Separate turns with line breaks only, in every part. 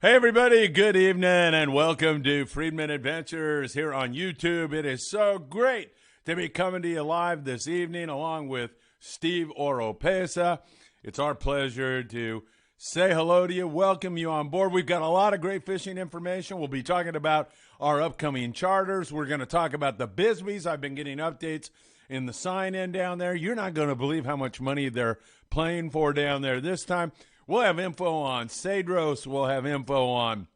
Hey everybody, good evening and welcome to Friedman Adventures here on YouTube. It is so great to be coming to you live this evening along with Steve Oropeza. It's our pleasure to say hello to you, welcome you on board. We've got a lot of great fishing information. We'll be talking about our upcoming charters. We're going to talk about the Bisbees. I've been getting updates in the sign-in down there. You're not going to believe how much money they're playing for down there this time. We'll have info on Cedros. We'll have info on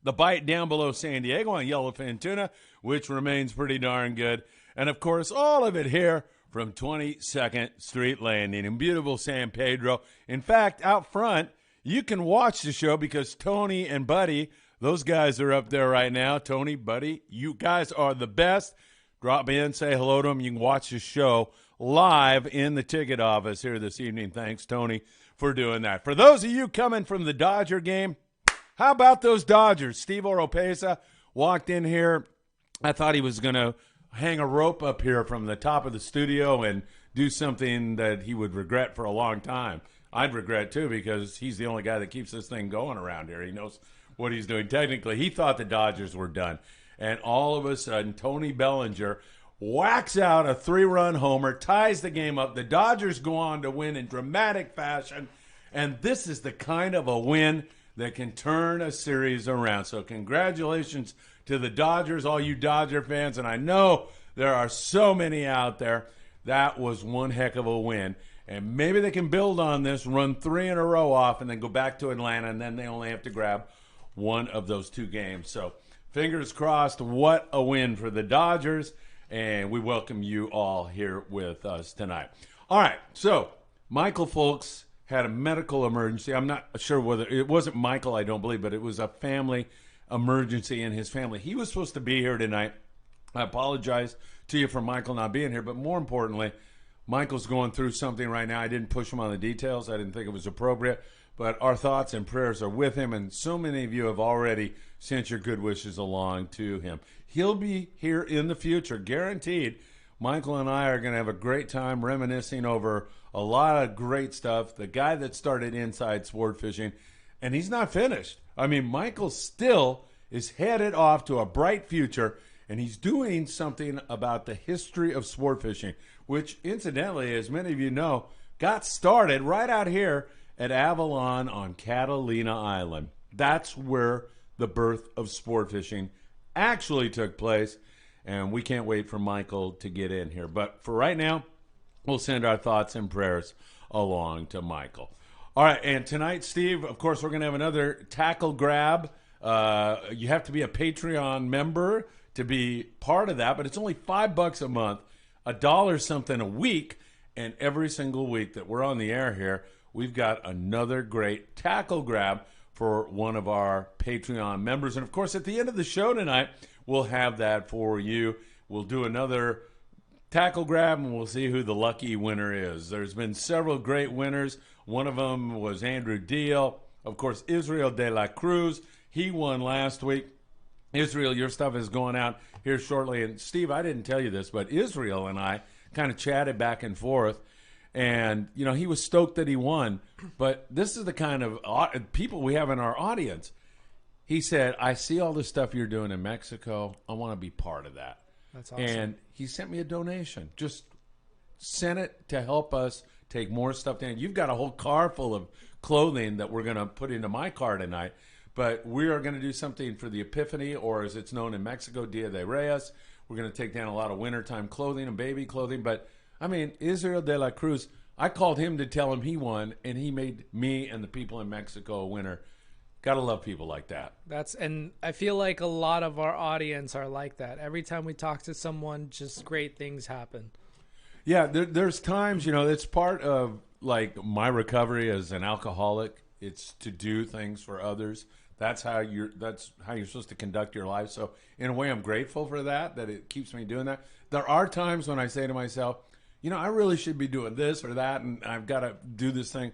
the bite down below San Diego on yellowfin tuna, which remains pretty darn good. And, of course, all of it here from 22nd Street Landing in beautiful San Pedro. In fact, out front, you can watch the show because Tony and Buddy, those guys are up there right now. Tony, Buddy, you guys are the best. Drop in, say hello to them. You can watch the show live in the ticket office here this evening. Thanks, Tony, for doing that. For those of you coming from the Dodger game, how about those Dodgers? Steve Oropeza walked in here. I thought he was going to hang a rope up here from the top of the studio and do something that he would regret for a long time. I'd regret, too, because he's the only guy that keeps this thing going around here. He knows what he's doing technically. He thought the Dodgers were done. And all of a sudden, Tony Bellinger whacks out a 3-run homer, ties the game up. The Dodgers go on to win in dramatic fashion, and this is the kind of a win that can turn a series around. So congratulations to the Dodgers, all you Dodger fans, and I know there are so many out there. That was one heck of a win, and maybe they can build on this, run 3 in a row off, and then go back to Atlanta, and then they only have to grab one of those 2 games. So fingers crossed, what a win for the Dodgers. And we welcome you all here with us tonight. All right, so Michael Folks had a medical emergency. I'm not sure whether it wasn't Michael, I don't believe, but it was a family emergency in his family. He was supposed to be here tonight. I apologize to you for Michael not being here, but more importantly, Michael's going through something right now. I didn't push him on the details. I didn't think it was appropriate, but our thoughts and prayers are with him, and so many of you have already sent your good wishes along to him. He'll be here in the future, guaranteed. Michael and I are going to have a great time reminiscing over a lot of great stuff. The guy that started Inside Sport Fishing, and he's not finished. I mean, Michael still is headed off to a bright future, and he's doing something about the history of sport fishing, which, incidentally, as many of you know, got started right out here at Avalon on Catalina Island. That's where the birth of sport fishing actually took place, and we can't wait for Michael to get in here. But for right now, we'll send our thoughts and prayers along to Michael. All right, and tonight, Steve, of course, we're going to have another tackle grab. You have to be a Patreon member to be part of that, but it's only $5 a month, $1 something a week, and every single week that we're on the air here, we've got another great tackle grab for one of our Patreon members. And, of course, at the end of the show tonight, we'll have that for you. We'll do another tackle grab, and we'll see who the lucky winner is. There's been several great winners. One of them was Andrew Deal. Of course, Israel de la Cruz. He won last week. Israel, your stuff is going out here shortly. And, Steve, I didn't tell you this, but Israel and I kind of chatted back and forth. And, you know, he was stoked that he won. But this is the kind of people we have in our audience. He said, I see all the stuff you're doing in Mexico. I want to be part of that.
That's awesome.
And he sent me a donation. Just sent it to help us take more stuff down. You've got a whole car full of clothing that we're going to put into my car tonight. But we are going to do something for the Epiphany, or as it's known in Mexico, Dia de Reyes. We're going to take down a lot of wintertime clothing and baby clothing. But I mean, Israel de la Cruz, I called him to tell him he won, and he made me and the people in Mexico a winner. Gotta love people like that.
And I feel like a lot of our audience are like that. Every time we talk to someone, just great things happen.
Yeah, there's times, you know, it's part of, like, my recovery as an alcoholic. It's to do things for others. That's how you're supposed to conduct your life. So, in a way, I'm grateful for that it keeps me doing that. There are times when I say to myself, you know, I really should be doing this or that, and I've got to do this thing.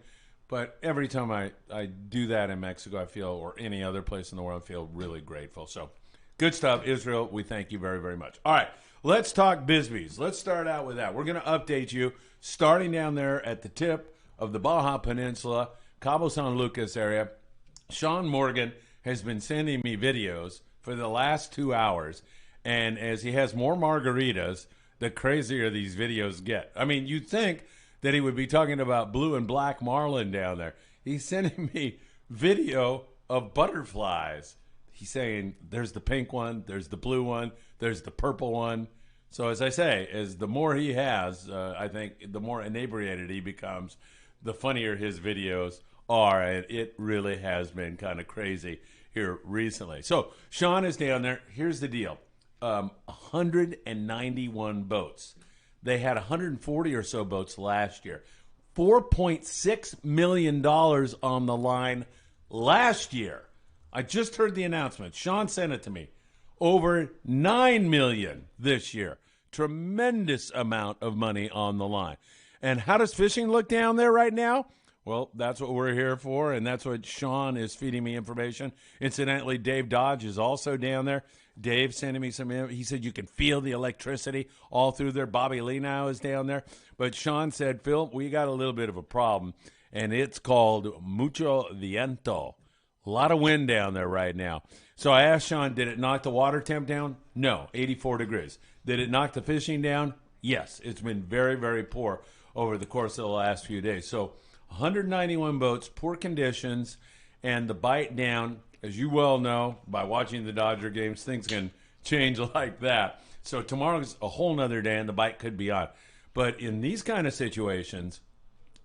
But every time I do that in Mexico, I feel, or any other place in the world, I feel really grateful. So, good stuff, Israel. We thank you very, very much. All right, let's talk Bisbees. Let's start out with that. We're going to update you starting down there at the tip of the Baja Peninsula, Cabo San Lucas area. Sean Morgan has been sending me videos for the last 2 hours. And as he has more margaritas, the crazier these videos get. I mean, you'd think that he would be talking about blue and black marlin down there. He's sending me video of butterflies. He's saying there's the pink one, there's the blue one, there's the purple one. So as I say, as the more he has, I think the more inebriated he becomes, the funnier his videos are. And it really has been kind of crazy here recently. So Sean is down there. Here's the deal. 191 boats. They had 140 or so boats last year. $4.6 million on the line last year. I just heard the announcement. Sean sent it to me. Over $9 million this year. Tremendous amount of money on the line. And how does fishing look down there right now? Well, that's what we're here for, and that's what Sean is feeding me information. Incidentally, Dave Dodge is also down there. Dave sending me some. He said you can feel the electricity all through there. Bobby Lee now is down there. But Sean said, Phil, we got a little bit of a problem, and it's called mucho viento. A lot of wind down there right now. So I asked Sean, did it knock the water temp down? No, 84 degrees. Did it knock the fishing down? Yes. It's been very, very poor over the course of the last few days. So 191 boats, poor conditions, and the bite down. As you well know, by watching the Dodger games, things can change like that. So tomorrow's a whole nother day, and the bite could be on. But in these kind of situations,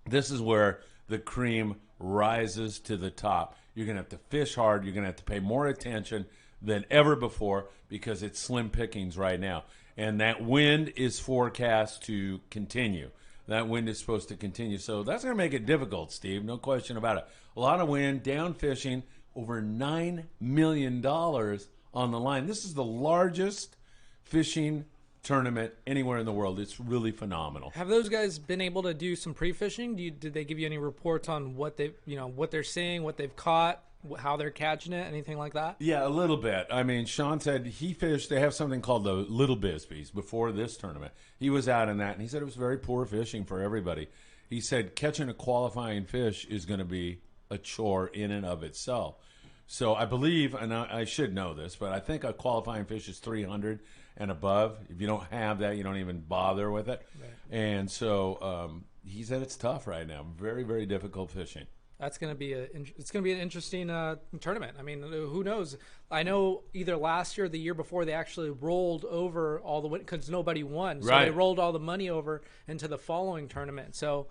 this is where the cream rises to the top. You're going to have to fish hard. You're going to have to pay more attention than ever before because it's slim pickings right now. And that wind is forecast to continue. That wind is supposed to continue. So that's going to make it difficult, Steve. No question about it. A lot of wind, down fishing, over $9 million on the line. This is the largest fishing tournament anywhere in the world. It's really phenomenal.
Have those guys been able to do some pre-fishing? Did they give you any reports on what what they're seeing, what they've caught, how they're catching it, anything like that?
Yeah, a little bit. I mean, Sean said he fished. They have something called the Little Bisbees before this tournament. He was out in that, and he said it was very poor fishing for everybody. He said catching a qualifying fish is going to be a chore in and of itself. So I believe, and I should know this, but I think a qualifying fish is 300 and above. If you don't have that, you don't even bother with it. Right. And so he said it's tough right now. Very, very difficult fishing.
It's going to be an interesting tournament. I mean, who knows? I know either last year or the year before they actually rolled over all the because nobody won, so they rolled all the money over into the following tournament. So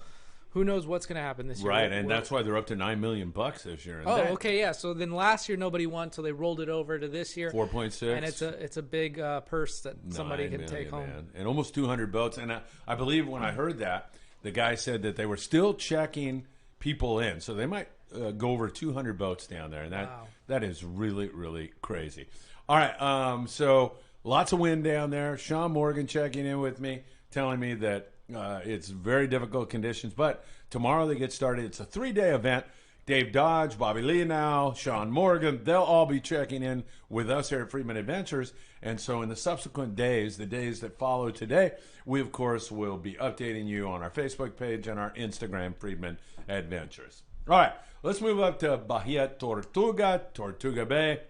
who knows what's going to happen this year?
Right, and that's why they're up to $9 million this year. And
okay, yeah. So then last year nobody won, so they rolled it over to this year.
4.6,
and it's a big purse that somebody can take home.
Man. And almost 200 boats. And I believe when I heard that, the guy said that they were still checking people in, so they might go over 200 boats down there, and that is really, really crazy. All right, so lots of wind down there. Sean Morgan checking in with me, telling me that it's very difficult conditions, but tomorrow they get started. It's a 3-day event. Dave Dodge, Bobby Lee now, Sean Morgan, they'll all be checking in with us here at Friedman Adventures. And so in the subsequent days, the days that follow today, we, of course, will be updating you on our Facebook page and our Instagram, Friedman Adventures. All right, let's move up to Bahia Tortuga Bay.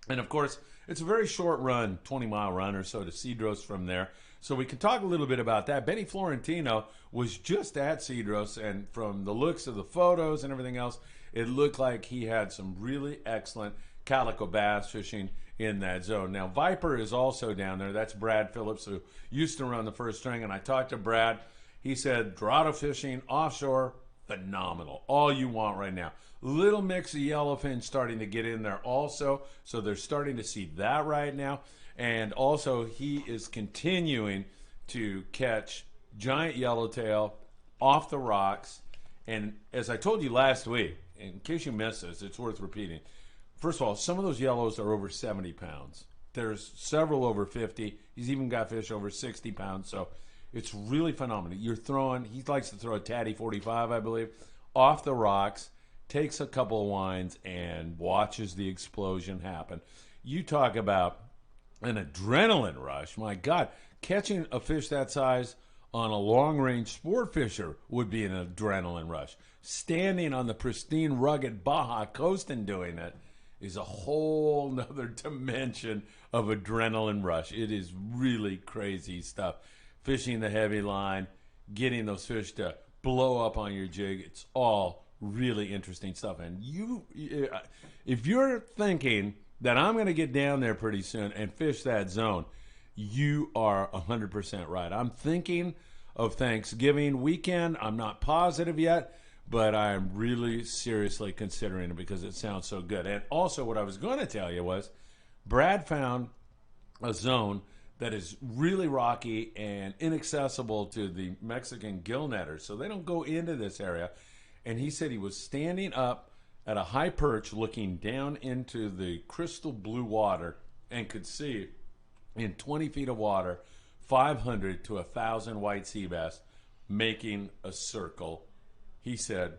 And, of course, it's a very short run, 20-mile run or so to Cedros from there. So we can talk a little bit about that. Benny Florentino was just at Cedros, and from the looks of the photos and everything else, it looked like he had some really excellent calico bass fishing in that zone. Now, Viper is also down there. That's Brad Phillips, who used to run the first string, and I talked to Brad. He said Dorado fishing, offshore, phenomenal. All you want right now. Little mix of yellowfin starting to get in there also, so they're starting to see that right now. And also, he is continuing to catch giant yellowtail off the rocks. And as I told you last week, in case you missed this, it's worth repeating. First of all, some of those yellows are over 70 pounds. There's several over 50. He's even got fish over 60 pounds. So it's really phenomenal. You're throwing, he likes to throw a Tatty 45, I believe, off the rocks, takes a couple of winds, and watches the explosion happen. You talk about an adrenaline rush. My God, catching a fish that size on a long-range sport fisher would be an adrenaline rush. Standing on the pristine, rugged Baja coast and doing it is a whole nother dimension of adrenaline rush. It is really crazy stuff. Fishing the heavy line, getting those fish to blow up on your jig. It's all really interesting stuff. And if you're thinking that I'm going to get down there pretty soon and fish that zone, you are 100% right. I'm thinking of Thanksgiving weekend. I'm not positive yet, but I'm really seriously considering it because it sounds so good. And also what I was going to tell you was Brad found a zone that is really rocky and inaccessible to the Mexican gill netters, so they don't go into this area. And he said he was standing up at a high perch looking down into the crystal blue water and could see in 20 feet of water 500 to 1,000 white sea bass making a circle. He said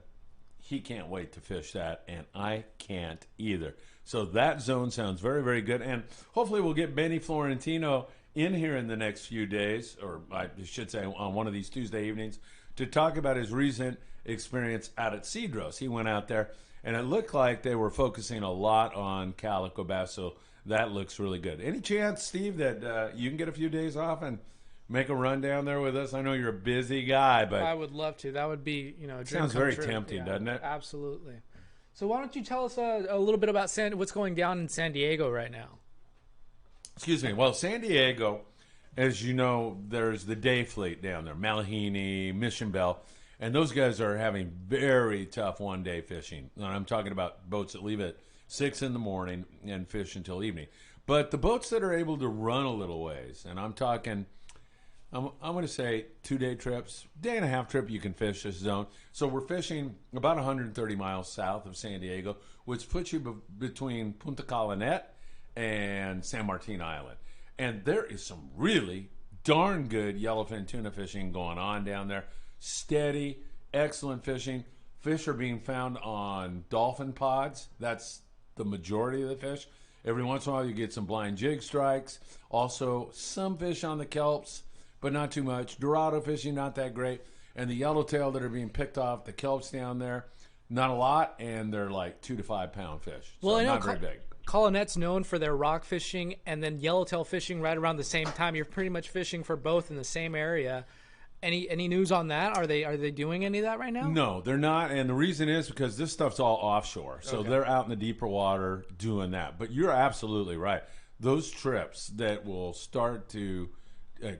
he can't wait to fish that, and I can't either. So that zone sounds very, very good. And hopefully we'll get Benny Florentino in here in the next few days, or I should say on one of these Tuesday evenings, to talk about his recent experience out at Cedros. He went out there, and it looked like they were focusing a lot on calico bass, so that looks really good. Any chance, Steve, that you can get a few days off and make a run down there with us? I know you're a busy guy, but
I would love to. That would be, a dream
sounds
come
very
true.
tempting, doesn't it?
Absolutely. So why don't you tell us a little bit about what's going down in San Diego right now?
Excuse me. Well, San Diego, as you know, there's the day fleet down there, Malahini, Mission Bell, and those guys are having very tough one-day fishing. And I'm talking about boats that leave at 6 in the morning and fish until evening. But the boats that are able to run a little ways, and I'm talking, I'm going to say 2-day trips, day-and-a-half trip, you can fish this zone. So we're fishing about 130 miles south of San Diego, which puts you between Punta Colonet and San Martin Island. And there is some really darn good yellowfin tuna fishing going on down there. Steady, excellent fishing. Fish are being found on dolphin pods. That's the majority of the fish. Every once in a while you get some blind jig strikes. Also some fish on the kelps, but not too much. Dorado fishing, not that great. And the yellowtail that are being picked off the kelps down there, not a lot, and they're like 2 to 5 pound fish. So
well, I know
not very big.
Colonet's known for their rock fishing and then yellowtail fishing right around the same time. You're pretty much fishing for both in the same area. Any news on that? Are they doing any of that right now?
No, they're not, and the reason is because this stuff's all offshore, so
Okay.
they're out in the deeper water doing that. But you're absolutely right. Those trips that will start to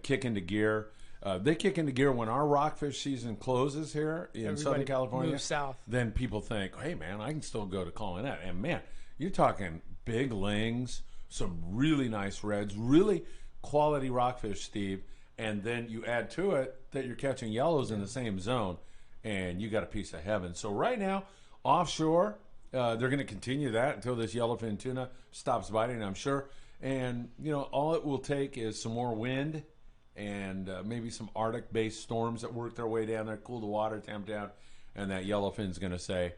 kick into gear, they kick into gear when our rockfish season closes here in Southern California.
Moves south.
Then people think, hey man, I can still go to Colonet, and man, you're talking big lings, some really nice reds, really quality rockfish, Steve. And then you add to it that you're catching yellows in the same zone, and you got a piece of heaven. So right now, offshore, they're going to continue that until this yellowfin tuna stops biting, I'm sure. And, all it will take is some more wind and maybe some Arctic-based storms that work their way down there, cool the water temp down, and that yellowfin's going to say,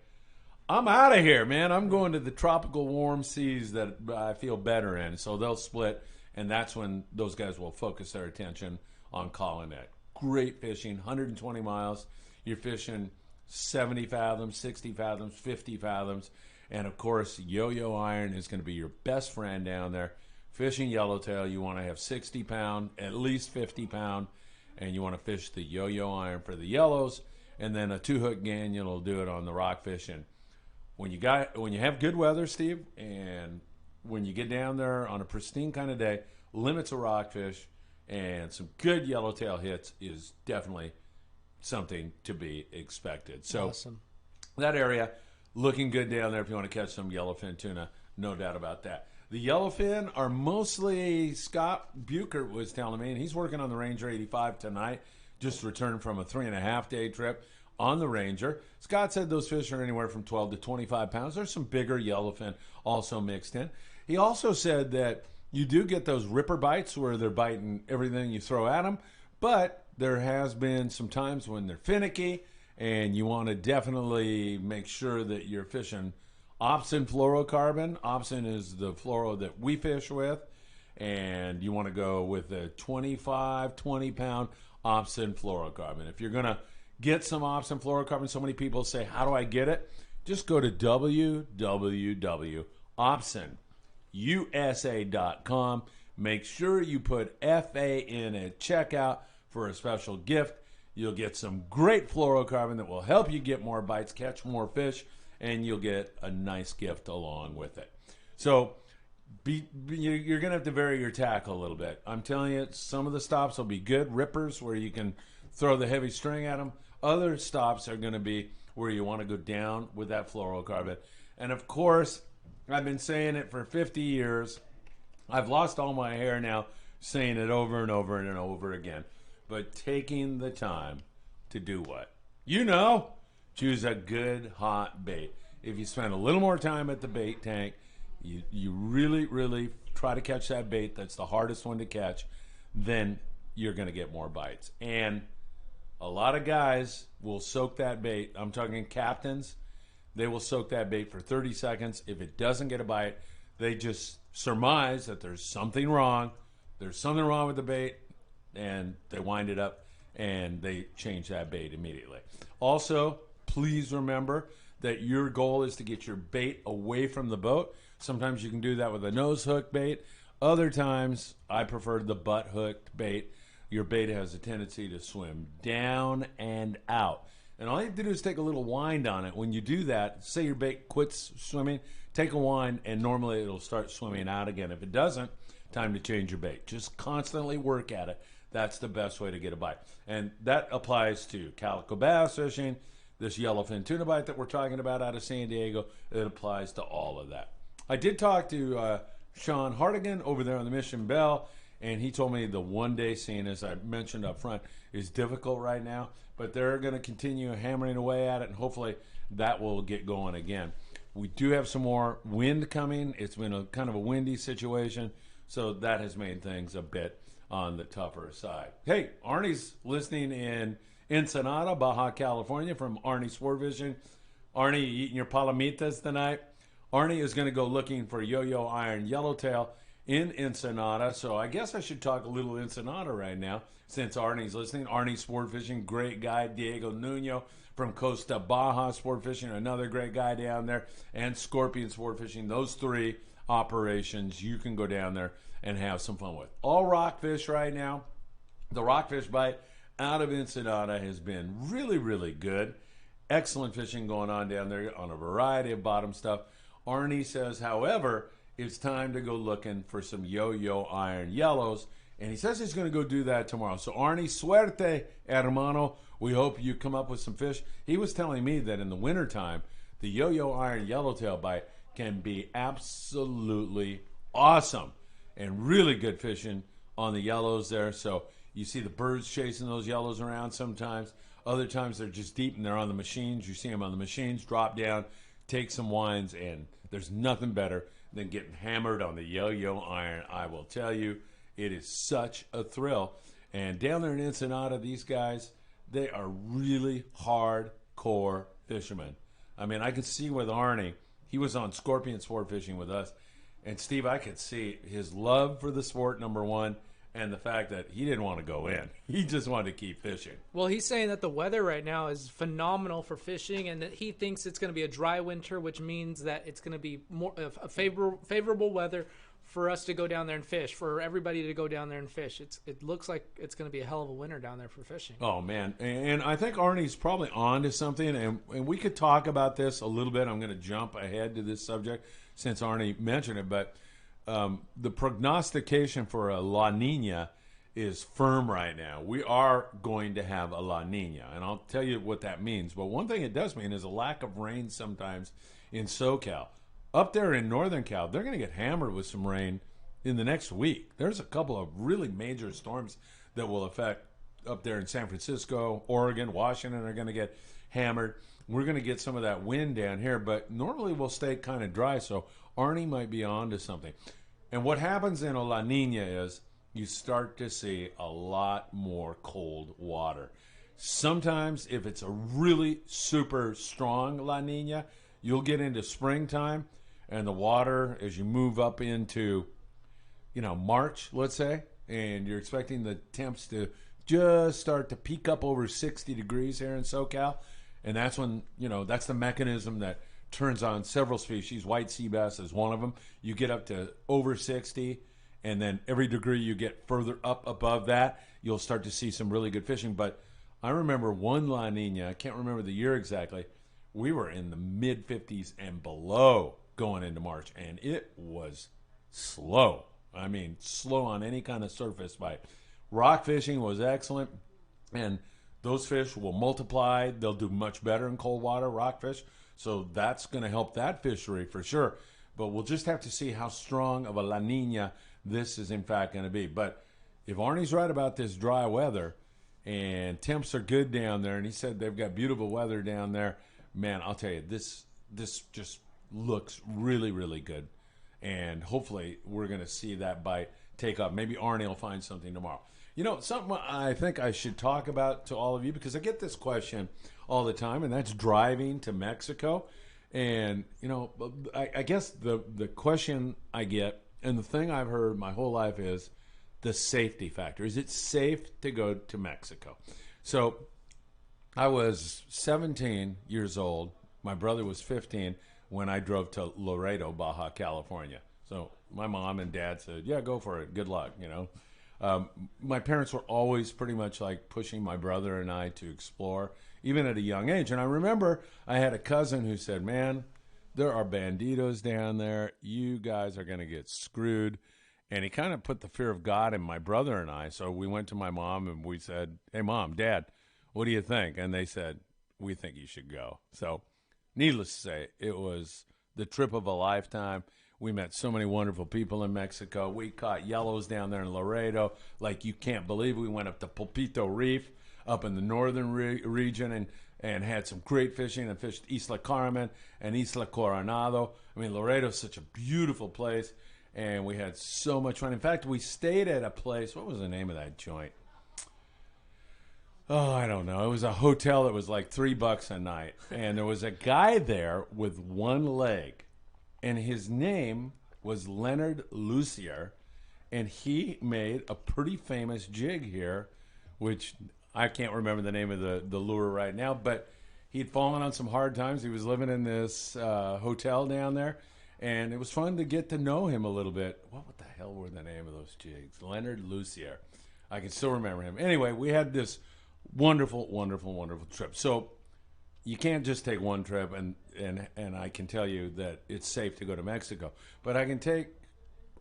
I'm out of here, man. I'm going to the tropical warm seas that I feel better in. So they'll split, and that's when those guys will focus their attention on Colonet. Great fishing, 120 miles. You're fishing 70 fathoms, 60 fathoms, 50 fathoms. And, of course, yo-yo iron is going to be your best friend down there. Fishing yellowtail, you want to have 60-pound, at least 50-pound, and you want to fish the yo-yo iron for the yellows, and then a 2-hook gannion will do it on the rockfish. And when you have good weather, Steve, and when you get down there on a pristine kind of day, limits of rockfish and some good yellowtail hits is definitely something to be expected. So
Awesome.
That area looking good down there if you want to catch some yellowfin tuna, no doubt about that. The yellowfin are mostly, Scott Buchert was telling me, and he's working on the Ranger 85 tonight, just returned from a 3.5-day trip on the Ranger. Scott said those fish are anywhere from 12 to 25 pounds. There's some bigger yellowfin also mixed in. He also said that you do get those ripper bites where they're biting everything you throw at them, but there has been some times when they're finicky, and you want to definitely make sure that you're fishing Opsin fluorocarbon. Opsin is the fluoro that we fish with, and you want to go with a 25, 20-pound Opsin fluorocarbon. If you're going to get some Opsin fluorocarbon, so many people say, how do I get it? Just go to www.opsin opsonusa.com. Make sure you put FA in at checkout for a special gift. You'll get some great fluorocarbon that will help you get more bites, catch more fish, and you'll get a nice gift along with it. So you're going to have to vary your tackle a little bit. I'm telling you, some of the stops will be good rippers where you can throw the heavy string at them. Other stops are going to be where you want to go down with that fluorocarbon. And of course, I've been saying it for 50 years. I've lost all my hair now saying it over and over and over again. But taking the time to do what? Choose a good hot bait. If you spend a little more time at the bait tank, you really, really try to catch that bait that's the hardest one to catch, then you're going to get more bites. And a lot of guys will soak that bait. I'm talking captains. They will soak that bait for 30 seconds. If it doesn't get a bite, they just surmise that there's something wrong. There's something wrong with the bait, and they wind it up, and they change that bait immediately. Also, please remember that your goal is to get your bait away from the boat. Sometimes you can do that with a nose hook bait. Other times, I prefer the butt hooked bait. Your bait has a tendency to swim down and out. And all you have to do is take a little wind on it. When you do that, say your bait quits swimming, take a wind, and normally it'll start swimming out again. If it doesn't, time to change your bait. Just constantly work at it. That's the best way to get a bite. And that applies to calico bass fishing, this yellowfin tuna bite that we're talking about out of San Diego. It applies to all of that. I did talk to Sean Hartigan over there on the Mission Bell, and he told me the one-day scene, as I mentioned up front, is difficult right now, but they're going to continue hammering away at it, and hopefully that will get going again. We do have some more wind coming. It's been a kind of a windy situation, so that has made things a bit on the tougher side. Hey, Arnie's listening in Ensenada, Baja California, from Arnie Sport Fishing. Arnie, you eating your palomitas tonight? Arnie is going to go looking for yo-yo iron yellowtail in Ensenada. So I guess I should talk a little Ensenada right now since Arnie's listening. Arnie Sport Fishing, great guy. Diego Nuno from Costa Baja Sport Fishing, another great guy down there. And Scorpion Sport Fishing. Those three operations you can go down there and have some fun with. All rockfish right now. The rockfish bite out of Ensenada has been really, really good. Excellent fishing going on down there on a variety of bottom stuff. Arnie says, however, it's time to go looking for some yo-yo iron yellows, and he says he's going to go do that tomorrow. So Arnie, suerte, hermano. We hope you come up with some fish. He was telling me that in the wintertime, the yo-yo iron yellowtail bite can be absolutely awesome and really good fishing on the yellows there. So you see the birds chasing those yellows around sometimes. Other times they're just deep and they're on the machines. You see them on the machines, drop down, take some winds, and there's nothing better than getting hammered on the yo-yo iron. I will tell you, it is such a thrill. And down there in Ensenada, these guys, they are really hardcore fishermen. I mean, I could see with Arnie, he was on Scorpion Sport Fishing with us. And Steve, I could see his love for the sport, number one, and the fact that he didn't want to go in. He just wanted to keep fishing.
Well, he's saying that the weather right now is phenomenal for fishing, and that he thinks it's going to be a dry winter, which means that it's going to be more a favorable weather for us to go down there and fish, for everybody to go down there and fish. It looks like it's going to be a hell of a winter down there for fishing.
Oh, man. And I think Arnie's probably on to something, and we could talk about this a little bit. I'm going to jump ahead to this subject since Arnie mentioned it, but the prognostication for a La Nina is firm right now. We are going to have a La Nina, and I'll tell you what that means. But one thing it does mean is a lack of rain sometimes in SoCal. Up there in Northern Cal, they're going to get hammered with some rain in the next week. There's a couple of really major storms that will affect up there in San Francisco, Oregon, Washington are going to get hammered. We're going to get some of that wind down here, but normally we'll stay kind of dry, so Arnie might be on to something. And what happens in a La Nina is you start to see a lot more cold water. Sometimes, if it's a really super strong La Nina, you'll get into springtime, and the water, as you move up into, March, let's say, and you're expecting the temps to just start to peak up over 60 degrees here in SoCal, and that's when, that's the mechanism that turns on several species. White sea bass is one of them. You get up to over 60, and then every degree you get further up above that, you'll start to see some really good fishing. But I remember one La Nina, I can't remember the year exactly, we were in the mid-50s and below going into March, and it was slow. I mean, slow on any kind of surface bite. Rock fishing was excellent, and those fish will multiply. They'll do much better in cold water, rockfish. So that's going to help that fishery for sure. But we'll just have to see how strong of a La Nina this is in fact going to be. But if Arnie's right about this dry weather and temps are good down there, and he said they've got beautiful weather down there, man, I'll tell you, this just looks really, really good. And hopefully we're going to see that bite take off. Maybe Arnie will find something tomorrow. You know, something I think I should talk about to all of you, because I get this question all the time, and that's driving to Mexico. And, you know, I guess the question I get, and the thing I've heard my whole life, is the safety factor. Is it safe to go to Mexico? So I was 17 years old. My brother was 15 when I drove to Laredo, Baja California. So my mom and dad said, yeah, go for it. Good luck, you know. My parents were always pretty much like pushing my brother and I to explore, even at a young age. And I remember I had a cousin who said, man, there are banditos down there. You guys are going to get screwed. And he kind of put the fear of God in my brother and I. So we went to my mom and we said, hey, Mom, Dad, what do you think? And they said, we think you should go. So needless to say, it was the trip of a lifetime. We met so many wonderful people in Mexico. We caught yellows down there in Laredo like you can't believe. We went up to Pulpito Reef up in the northern region and had some great fishing and fished Isla Carmen and Isla Coronado. I mean, Laredo is such a beautiful place, and we had so much fun. In fact, we stayed at a place. What was the name of that joint? Oh, I don't know. It was a hotel that was like $3 a night, and there was a guy there with one leg. And his name was Leonard Lucier, and he made a pretty famous jig here, which I can't remember the name of the lure right now, but he'd fallen on some hard times. He was living in this hotel down there, and it was fun to get to know him a little bit. What the hell were the name of those jigs? Leonard Lucier. I can still remember him. Anyway, we had this wonderful, wonderful, wonderful trip. So you can't just take one trip, and I can tell you that it's safe to go to Mexico. But I can take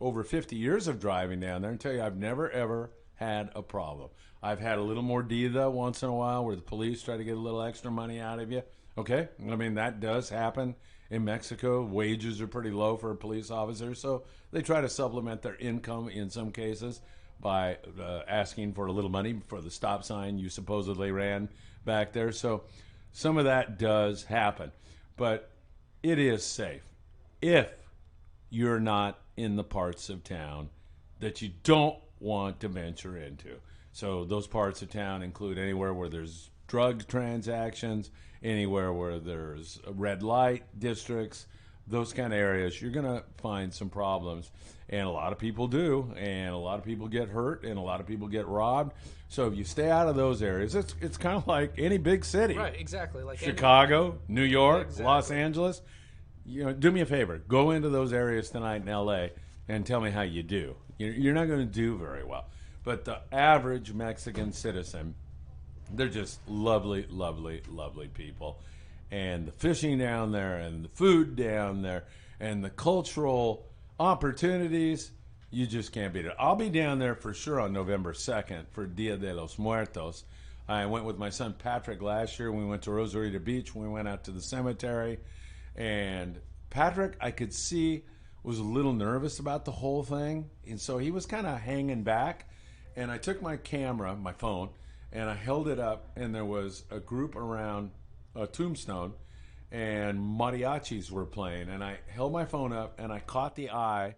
over 50 years of driving down there and tell you I've never, ever had a problem. I've had a little mordida once in a while where the police try to get a little extra money out of you. Okay? I mean, that does happen in Mexico. Wages are pretty low for police officers, so they try to supplement their income in some cases by asking for a little money for the stop sign you supposedly ran back there. So some of that does happen, but it is safe if you're not in the parts of town that you don't want to venture into. So those parts of town include anywhere where there's drug transactions, anywhere where there's red light districts, those kind of areas. You're going to find some problems, and a lot of people do, and a lot of people get hurt, and a lot of people get robbed. So if you stay out of those areas, it's kind of like any big city.
Right, exactly. Like
Chicago, New York,
exactly.
Los Angeles. You know, do me a favor. Go into those areas tonight in L.A. and tell me how you do. You're not going to do very well. But the average Mexican citizen, they're just lovely, lovely, lovely people. And the fishing down there and the food down there and the cultural opportunities, you just can't beat it. I'll be down there for sure on November 2nd for Dia de los Muertos. I went with my son Patrick last year. We went to Rosarito Beach. We went out to the cemetery. And Patrick, I could see, was a little nervous about the whole thing. And so he was kind of hanging back. And I took my camera, my phone, and I held it up. And there was a group around a tombstone, and mariachis were playing. And I held my phone up, and I caught the eye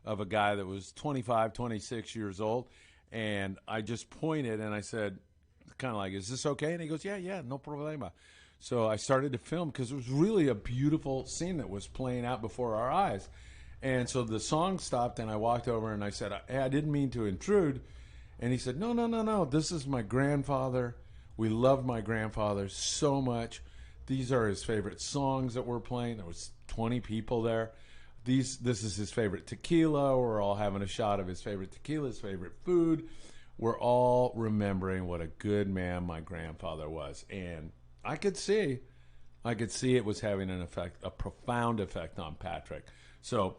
of a guy that was 25, 26 years old. And I just pointed, and I said, kind of like, is this okay? And he goes, yeah, no problema. So I started to film because it was really a beautiful scene that was playing out before our eyes. And so the song stopped, and I walked over, and I said, hey, I didn't mean to intrude. And he said, no, this is my grandfather. We loved my grandfather so much These are his favorite songs that we're playing. There was 20 people there. This is his favorite tequila. We're all having a shot of his favorite tequila, his favorite food. We're all remembering what a good man my grandfather was. And I could see it was having an effect, a profound effect on Patrick. So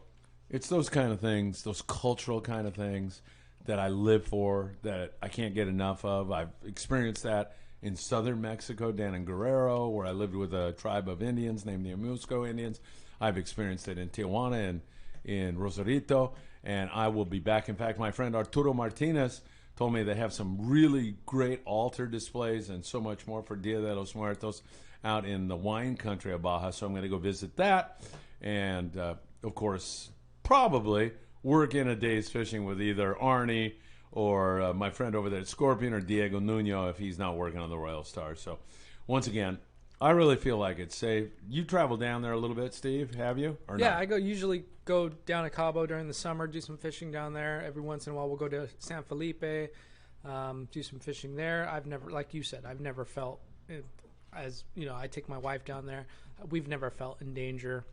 it's those kind of things, those cultural kind of things that I live for, that I can't get enough of. I've experienced that in southern Mexico, down in Guerrero, where I lived with a tribe of Indians named the Amusco Indians. I've experienced it in Tijuana and in Rosarito, and I will be back. In fact, my friend Arturo Martinez told me they have some really great altar displays and so much more for Dia de los Muertos out in the wine country of Baja, so I'm going to go visit that. And, of course, probably work in a day's fishing with either Arnie or my friend over there at Scorpion or Diego Nuno if he's not working on the Royal Star. So, once again, I really feel like it's safe. You travel down there a little bit, Steve, have you? Or
yeah,
not?
I usually go down to Cabo during the summer, do some fishing down there. Every once in a while we'll go to San Felipe, do some fishing there. I've never, like you said, I've never felt, as you know, I take my wife down there. We've never felt in danger.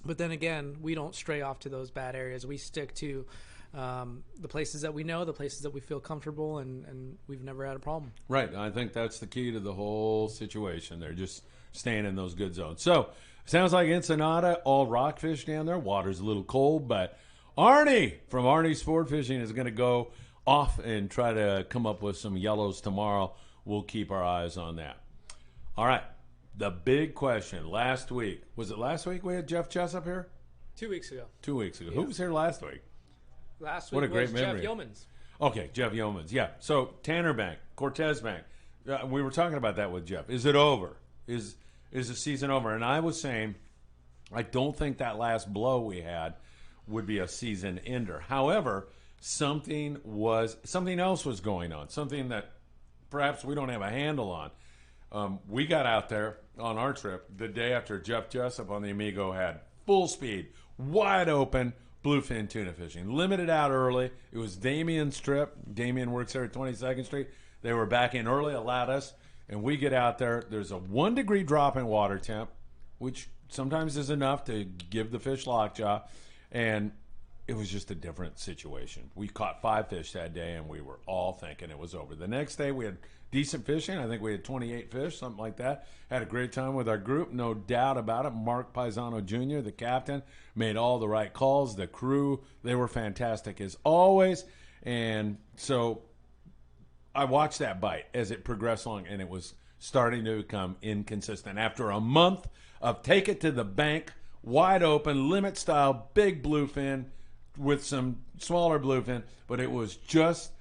But then again, we don't stray off to those bad areas. We stick to the places that we know, the places that we feel comfortable, and we've never had a problem.
Right. I think that's the key to the whole situation. They're just staying in those good zones. So, sounds like Ensenada, all rockfish down there. Water's a little cold, but Arnie from Arnie Sport Fishing is going to go off and try to come up with some yellows tomorrow. We'll keep our eyes on that. All right. The big question last week. Was it last week we had Jeff Jessup here?
2 weeks ago.
2 weeks ago.
Yeah.
Who was here last week?
Last week
What a great
was
memory.
Jeff Yeomans.
Okay, Jeff Yeomans. Yeah. So Tanner Bank, Cortez Bank. We were talking about that with Jeff. Is it over? Is the season over? And I was saying, I don't think that last blow we had would be a season ender. However, something else was going on. Something that perhaps we don't have a handle on. We got out there on our trip the day after Jeff Jessup on the Amigo had full speed, wide open bluefin tuna fishing. Limited out early. It was Damien's trip. Damien works there at 22nd Street. They were back in early, allowed us, and we get out there. There's a 1 degree drop in water temp, which sometimes is enough to give the fish lockjaw, and it was just a different situation. We caught 5 fish that day, and we were all thinking it was over. The next day, we had decent fishing. I think we had 28 fish, something like that. Had a great time with our group, no doubt about it. Mark Paisano Jr., the captain, made all the right calls. The crew, they were fantastic as always. And so I watched that bite as it progressed along, and it was starting to become inconsistent. After a month of take it to the bank, wide open, limit style, big bluefin with some smaller bluefin, but it was just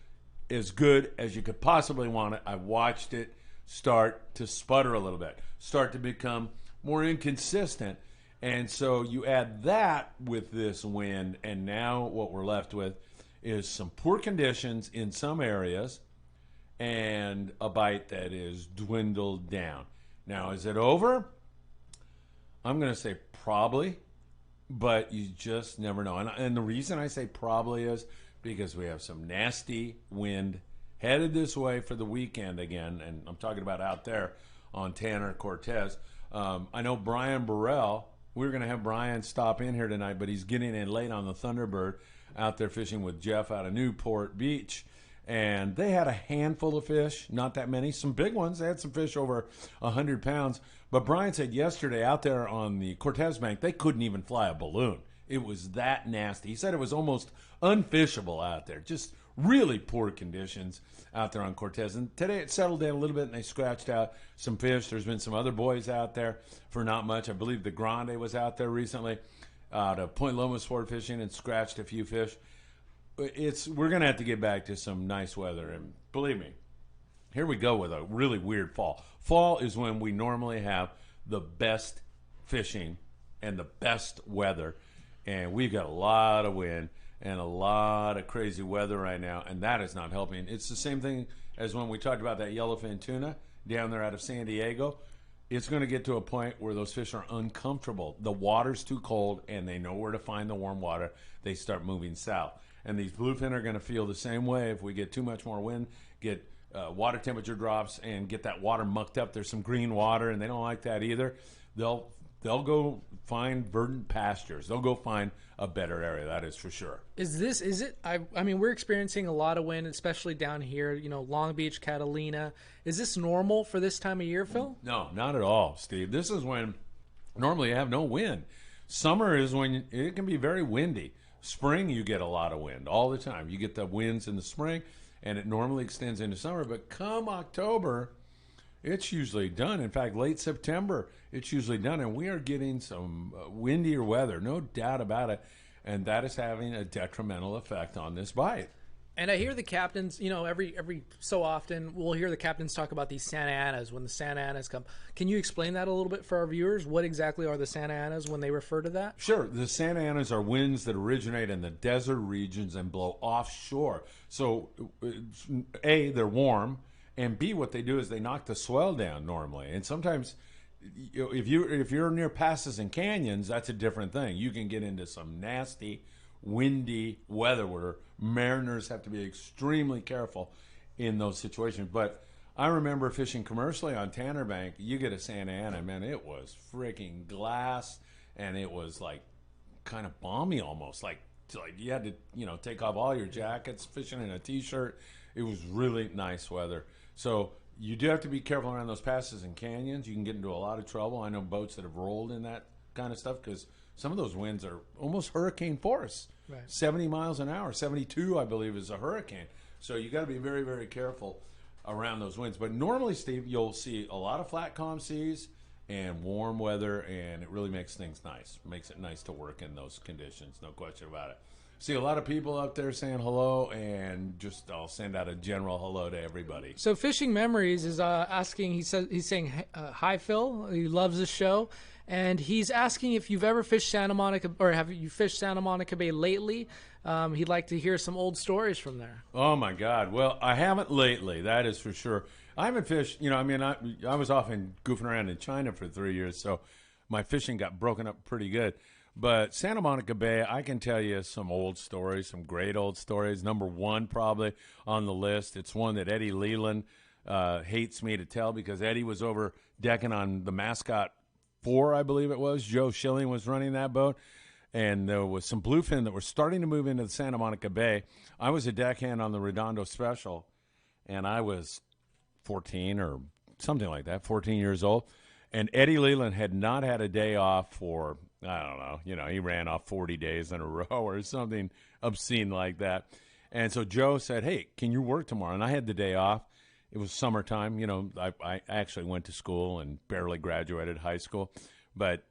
as good as you could possibly want it. I watched it start to sputter a little bit, start to become more inconsistent. And so you add that with this wind, and now what we're left with is some poor conditions in some areas and a bite that is dwindled down. Now, is it over? I'm going to say probably, but you just never know. And the reason I say probably is because we have some nasty wind headed this way for the weekend again, and I'm talking about out there on Tanner Cortez. I know Brian Burrell, we were going to have Brian stop in here tonight, but he's getting in late on the Thunderbird out there fishing with Jeff out of Newport Beach. And they had a handful of fish, not that many, some big ones. They had some fish over 100 pounds. But Brian said yesterday out there on the Cortez Bank, they couldn't even fly a balloon. It was that nasty. He said it was almost unfishable out there. Just really poor conditions out there on Cortez. And today it settled down a little bit, and they scratched out some fish. There's been some other boys out there for not much. I believe the Grande was out there recently out of Point Loma Sport Fishing and scratched a few fish. We're going to have to get back to some nice weather. And believe me, here we go with a really weird fall. Fall is when we normally have the best fishing and the best weather. And we've got a lot of wind and a lot of crazy weather right now, and that is not helping. It's the same thing as when we talked about that yellowfin tuna down there out of San Diego. It's going to get to a point where those fish are uncomfortable. The water's too cold, and they know where to find the warm water. They start moving south. And these bluefin are going to feel the same way if we get too much more wind, get water temperature drops and get that water mucked up. There's some green water, and they don't like that either. They'll go find verdant pastures. They'll go find a better area. That is for sure.
Is it? I mean, we're experiencing a lot of wind, especially down here. Long Beach, Catalina. Is this normal for this time of year, Phil?
No, not at all, Steve. This is when normally you have no wind. Summer is when it can be very windy. Spring, you get a lot of wind all the time. You get the winds in the spring, and it normally extends into summer. But come October, it's usually done. In fact, late September, it's usually done. And we are getting some windier weather, no doubt about it. And that is having a detrimental effect on this bite.
And I hear the captains, every so often we'll hear the captains talk about these Santa Anas when the Santa Anas come. Can you explain that a little bit for our viewers? What exactly are the Santa Anas when they refer to that?
Sure. The Santa Anas are winds that originate in the desert regions and blow offshore. So, A, they're warm, and B, what they do is they knock the swell down normally. And sometimes, if you're near passes and canyons, that's a different thing. You can get into some nasty, windy weather where mariners have to be extremely careful in those situations. But I remember fishing commercially on Tanner Bank. You get a Santa Ana, man, it was freaking glass, and it was like kind of balmy almost. Like you had to, take off all your jackets, fishing in a t-shirt. It was really nice weather. So you do have to be careful around those passes and canyons. You can get into a lot of trouble. I know boats that have rolled in that kind of stuff because some of those winds are almost hurricane force. Right. 70 miles an hour, 72, I believe, is a hurricane. So you got to be very, very careful around those winds. But normally, Steve, you'll see a lot of flat calm seas and warm weather, and it really makes things nice. Makes it nice to work in those conditions, no question about it. See a lot of people up there saying hello, and just I'll send out a general hello to everybody.
So Fishing Memories is asking, he's saying, hi, Phil. He loves the show. And he's asking if you've ever fished Santa Monica, or have you fished Santa Monica Bay lately? He'd like to hear some old stories from there.
Oh, my God. Well, I haven't lately, that is for sure. I haven't fished, I was off and goofing around in China for 3 years, so my fishing got broken up pretty good. But Santa Monica Bay, I can tell you some old stories, some great old stories. Number one probably on the list. It's one that Eddie Leland hates me to tell because Eddie was over decking on the Mascot 4, I believe it was. Joe Schilling was running that boat. And there was some bluefin that were starting to move into the Santa Monica Bay. I was a deckhand on the Redondo Special, and I was 14 or something like that, 14 years old. And Eddie Leland had not had a day off for, I don't know, he ran off 40 days in a row or something obscene like that. And so Joe said, hey, can you work tomorrow? And I had the day off. It was summertime. I actually went to school and barely graduated high school. But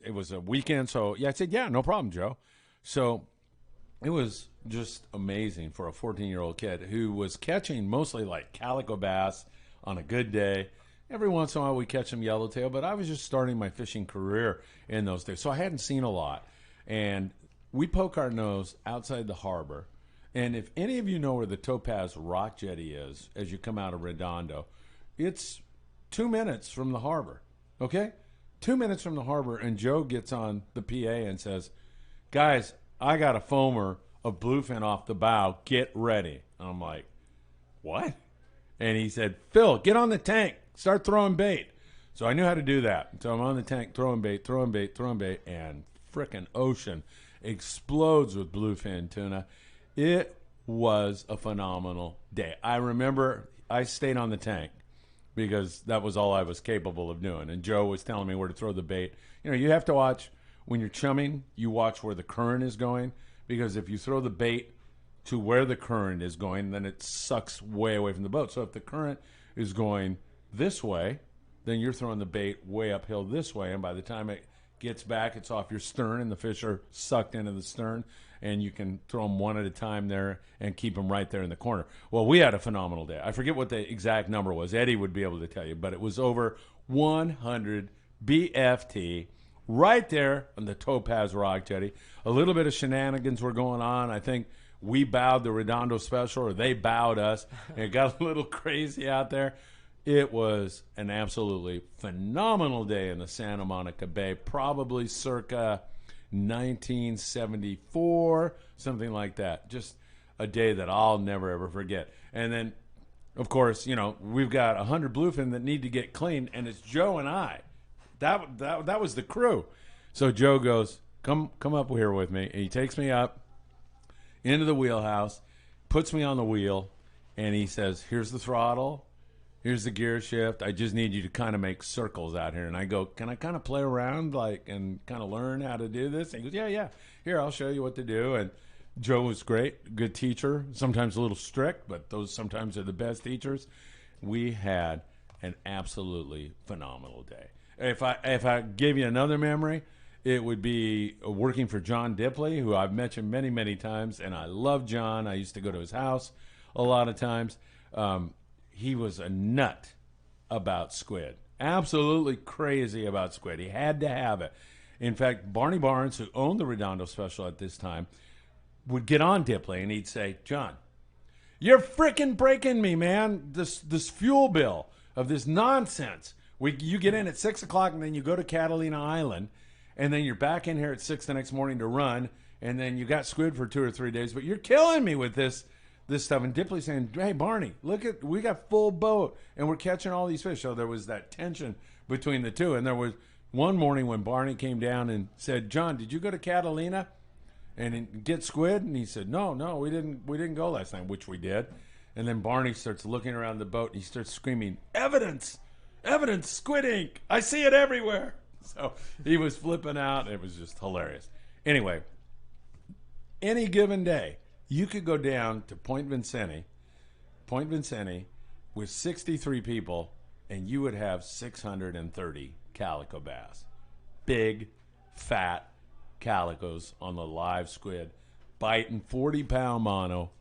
it was a weekend. So, I said, yeah, no problem, Joe. So it was just amazing for a 14-year-old kid who was catching mostly like calico bass on a good day. Every once in a while we catch some yellowtail, but I was just starting my fishing career in those days. So I hadn't seen a lot. And we poke our nose outside the harbor. And if any of you know where the Topaz Rock Jetty is as you come out of Redondo, it's 2 minutes from the harbor, okay? 2 minutes from the harbor, and Joe gets on the PA and says, guys, I got a foamer of bluefin off the bow. Get ready. And I'm like, what? And he said, Phil, get on the tank. Start throwing bait. So I knew how to do that. So I'm on the tank throwing bait, and frickin' ocean explodes with bluefin tuna. It was a phenomenal day. I remember I stayed on the tank because that was all I was capable of doing. And Joe was telling me where to throw the bait. You have to watch when you're chumming, you watch where the current is going, because if you throw the bait to where the current is going, then it sucks way away from the boat. So if the current is going this way, then you're throwing the bait way uphill this way, and by the time it gets back, it's off your stern, and the fish are sucked into the stern, and you can throw them one at a time there and keep them right there in the corner. Well, we had a phenomenal day. I forget what the exact number was. Eddie would be able to tell you, but it was over 100 BFT right there on the Topaz Rock Jetty. A little bit of shenanigans were going on. I think we bowed the Redondo Special, or they bowed us, and it got a little crazy out there. It was an absolutely phenomenal day in the Santa Monica Bay, probably circa 1974, something like that. Just a day that I'll never, ever forget. And then of course, we've got 100 bluefin that need to get cleaned, and it's Joe and I. That was the crew. So Joe goes, come up here with me. And he takes me up into the wheelhouse, puts me on the wheel, and he says, here's the throttle, here's the gear shift. I just need you to kind of make circles out here. And I go, can I kind of play around and kind of learn how to do this? And he goes, yeah. Here, I'll show you what to do. And Joe was great, good teacher, sometimes a little strict, but those sometimes are the best teachers. We had an absolutely phenomenal day. If I gave you another memory, it would be working for John Dipley, who I've mentioned many, many times, and I love John. I used to go to his house a lot of times. He was a nut about squid, absolutely crazy about squid. He had to have it. In fact, Barney Barnes, who owned the Redondo Special at this time, would get on Dipley, and he'd say, John, you're freaking breaking me, man, this fuel bill of this nonsense. You get in at 6 o'clock, and then you go to Catalina Island, and then you're back in here at 6 the next morning to run, and then you got squid for 2 or 3 days, but you're killing me with this stuff. And Dipley saying, hey, Barney, we got full boat, and we're catching all these fish. So there was that tension between the two. And there was one morning when Barney came down and said, John, did you go to Catalina and get squid? And he said, no, we didn't go last night, which we did. And then Barney starts looking around the boat, and he starts screaming, evidence, squid ink. I see it everywhere. So he was flipping out. It was just hilarious. Anyway, any given day, you could go down to Point Vincenti with 63 people, and you would have 630 calico bass. Big, fat calicos on the live squid, biting 40-pound mono,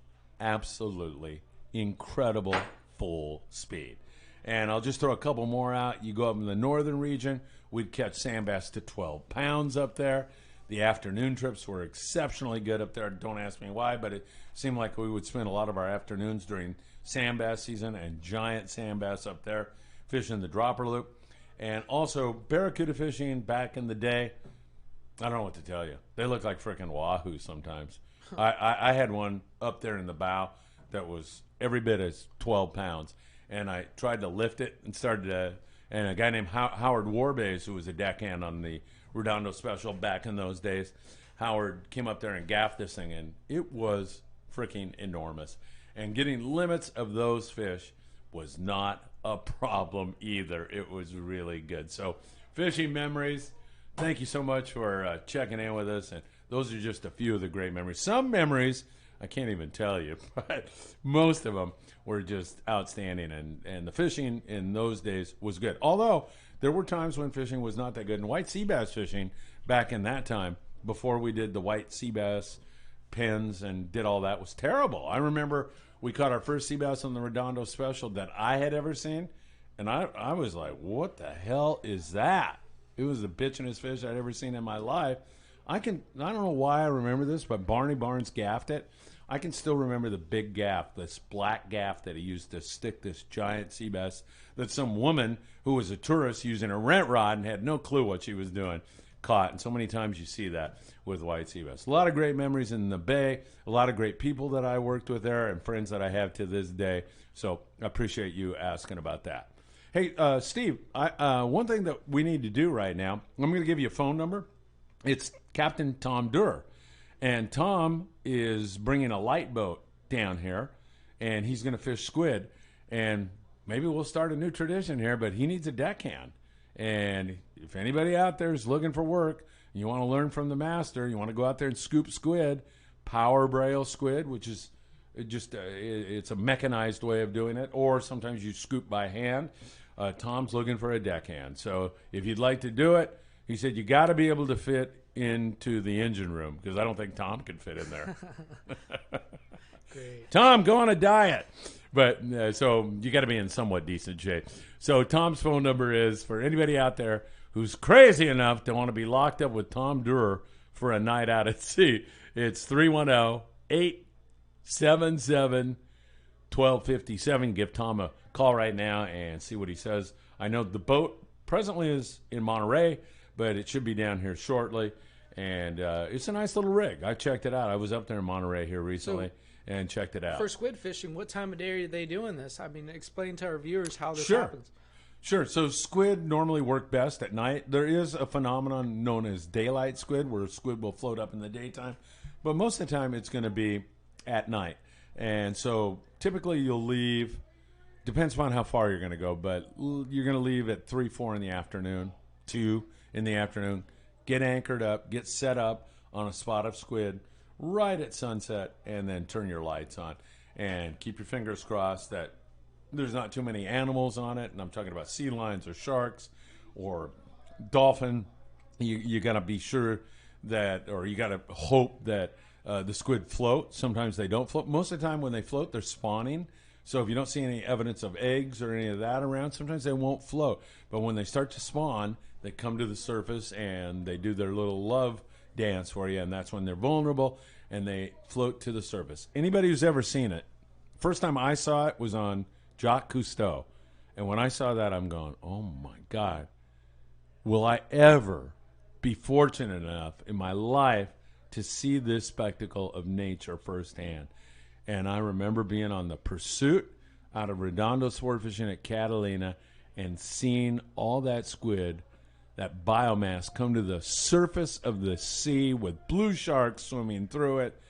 absolutely incredible full speed. And I'll just throw a couple more out. You go up in the northern region, we'd catch sand bass to 12 pounds up there. The afternoon trips were exceptionally good up there. Don't ask me why, but it seemed like we would spend a lot of our afternoons during sand bass season and giant sand bass up there fishing the dropper loop. And also barracuda fishing back in the day. I don't know what to tell you. They look like freaking wahoo sometimes. I had one up there in the bow that was every bit as 12 pounds. And I tried to lift it and and a guy named Howard Warbase, who was a deckhand on the Redondo Special back in those days, Howard came up there and gaffed this thing, and it was freaking enormous. And getting limits of those fish was not a problem either. It was really good. So fishing memories, thank you so much for checking in with us. And those are just a few of the great memories. Some memories I can't even tell you, but most of them were just outstanding, and the fishing in those days was good. Although there were times when fishing was not that good. And white sea bass fishing back in that time, before we did the white sea bass pens and did all that, was terrible. I remember we caught our first sea bass on the Redondo Special that I had ever seen, and I was like, what the hell is that? It was the bitchinest fish I'd ever seen in my life. I don't know why I remember this, but Barney Barnes gaffed it. I can still remember the big gaff, this black gaff that he used to stick this giant sea bass that some woman who was a tourist using a rent rod and had no clue what she was doing caught. And so many times you see that with white sea bass. A lot of great memories in the bay, a lot of great people that I worked with there, and friends that I have to this day. So I appreciate you asking about that. Hey, Steve, one thing that we need to do right now, I'm going to give you a phone number. It's Captain Tom Durr. And Tom is bringing a light boat down here, and he's going to fish squid. And maybe we'll start a new tradition here, but he needs a deckhand. And if anybody out there is looking for work, and you want to learn from the master, you want to go out there and scoop squid, power braille squid, which is just it's a mechanized way of doing it, or sometimes you scoop by hand. Tom's looking for a deckhand. So if you'd like to do it, he said you got to be able to fit into the engine room, because I don't think Tom can fit in there.
Great.
Tom, go on a diet. But so you got to be in somewhat decent shape. So Tom's phone number is, for anybody out there who's crazy enough to want to be locked up with Tom Durr for a night out at sea, it's 310-877-1257. Give Tom a call right now and see what he says. I know the boat presently is in Monterey, but it should be down here shortly. And it's a nice little rig. I checked it out. I was up there in Monterey here recently. and checked it out.
For squid fishing, what time of day are they doing this? I mean, explain to our viewers how this
Sure.
happens.
Sure. So squid normally work best at night. There is a phenomenon known as daylight squid, where squid will float up in the daytime. But most of the time, it's going to be at night. And so typically you'll leave, depends upon how far you're going to go, but you're going to leave at 3, 4 in the afternoon, 2 in the afternoon, get anchored up, get set up on a spot of squid right at sunset, and then turn your lights on. And keep your fingers crossed that there's not too many animals on it, and I'm talking about sea lions or sharks or dolphin. You got to be sure that, or you got to hope that the squid float. Sometimes they don't float. Most of the time when they float, they're spawning. So if you don't see any evidence of eggs or any of that around, sometimes they won't float. But when they start to spawn, they come to the surface and they do their little love dance for you, and that's when they're vulnerable and they float to the surface. Anybody who's ever seen it, first time I saw it was on Jacques Cousteau. And when I saw that, I'm going, oh my God, will I ever be fortunate enough in my life to see this spectacle of nature firsthand? And I remember being on the pursuit out of Redondo sport fishing at Catalina and seeing all that squid, that biomass, come to the surface of the sea with blue sharks swimming through it.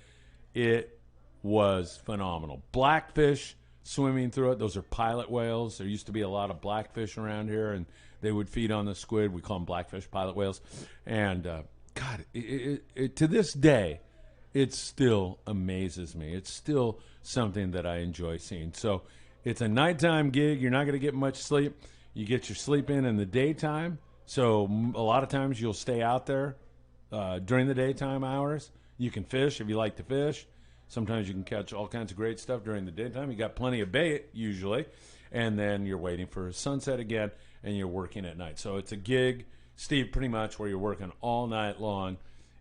It was phenomenal. Blackfish swimming through it. Those are pilot whales. There used to be a lot of blackfish around here, and they would feed on the squid. We call them blackfish pilot whales. And, God, to this day, it still amazes me. It's still something that I enjoy seeing. So it's a nighttime gig. You're not going to get much sleep. You get your sleep in the daytime. So a lot of times you'll stay out there during the daytime hours. You can fish if you like to fish. Sometimes you can catch all kinds of great stuff during the daytime. You got plenty of bait usually, and then you're waiting for sunset again, and you're working at night. So it's a gig, Steve, pretty much where you're working all night long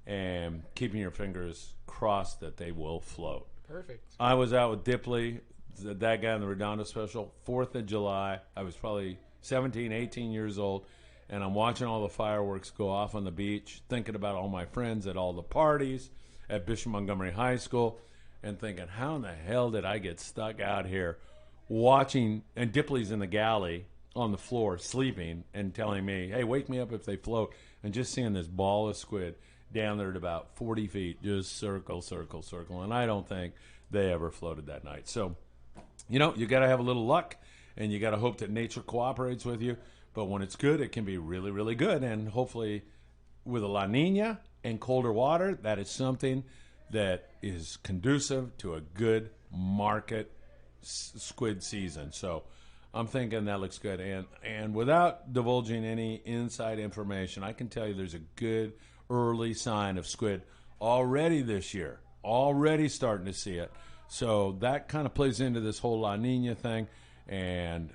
and keeping your fingers crossed that they will float.
Perfect.
I was out with Dipley, that guy in the Redondo special, 4th of July. I was probably 17, 18 years old, and I'm watching all the fireworks go off on the beach, thinking about all my friends at all the parties at Bishop Montgomery High School, and thinking, how in the hell did I get stuck out here watching, and Dipley's in the galley on the floor sleeping and telling me, hey, wake me up if they float, and just seeing this ball of squid down there at about 40 feet, just circle, circle, circle, and I don't think they ever floated that night. So, you know, you got to have a little luck, and you got to hope that nature cooperates with you, but when it's good, it can be really, really good, and hopefully with a La Nina and colder water, that is something that is conducive to a good market squid season. So I'm thinking that looks good. And without divulging any inside information, I can tell you there's a good early sign of squid already this year, already starting to see it. So that kind of plays into this whole La Nina thing. And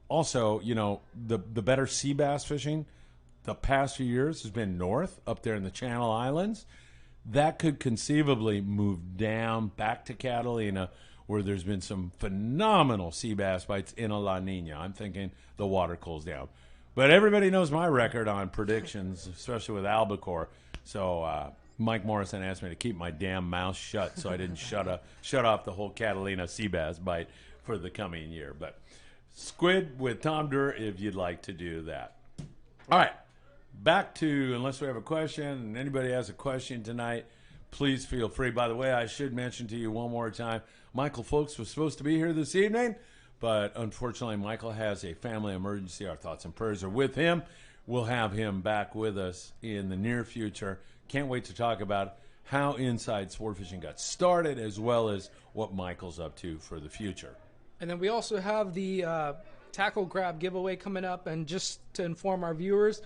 also, you know, the better sea bass fishing the past few years has been north, up there in the Channel Islands. That could conceivably move down back to Catalina, where there's been some phenomenal sea bass bites in a La Nina. I'm thinking the water cools down. But everybody knows my record on predictions, especially with albacore. So Mike Morrison asked me to keep my damn mouth shut so I didn't shut off the whole Catalina sea bass bite for the coming year. But squid with Tom Durr if you'd like to do that. All right. Back to, unless we have a question, and anybody has a question tonight, please feel free. By the way, I should mention to you one more time, Michael Folks was supposed to be here this evening, but unfortunately Michael has a family emergency. Our thoughts and prayers are with him. We'll have him back with us in the near future. Can't wait to talk about how Inside Sport Fishing got started, as well as what Michael's up to for the future.
And then we also have the tackle grab giveaway coming up, and just to inform our viewers,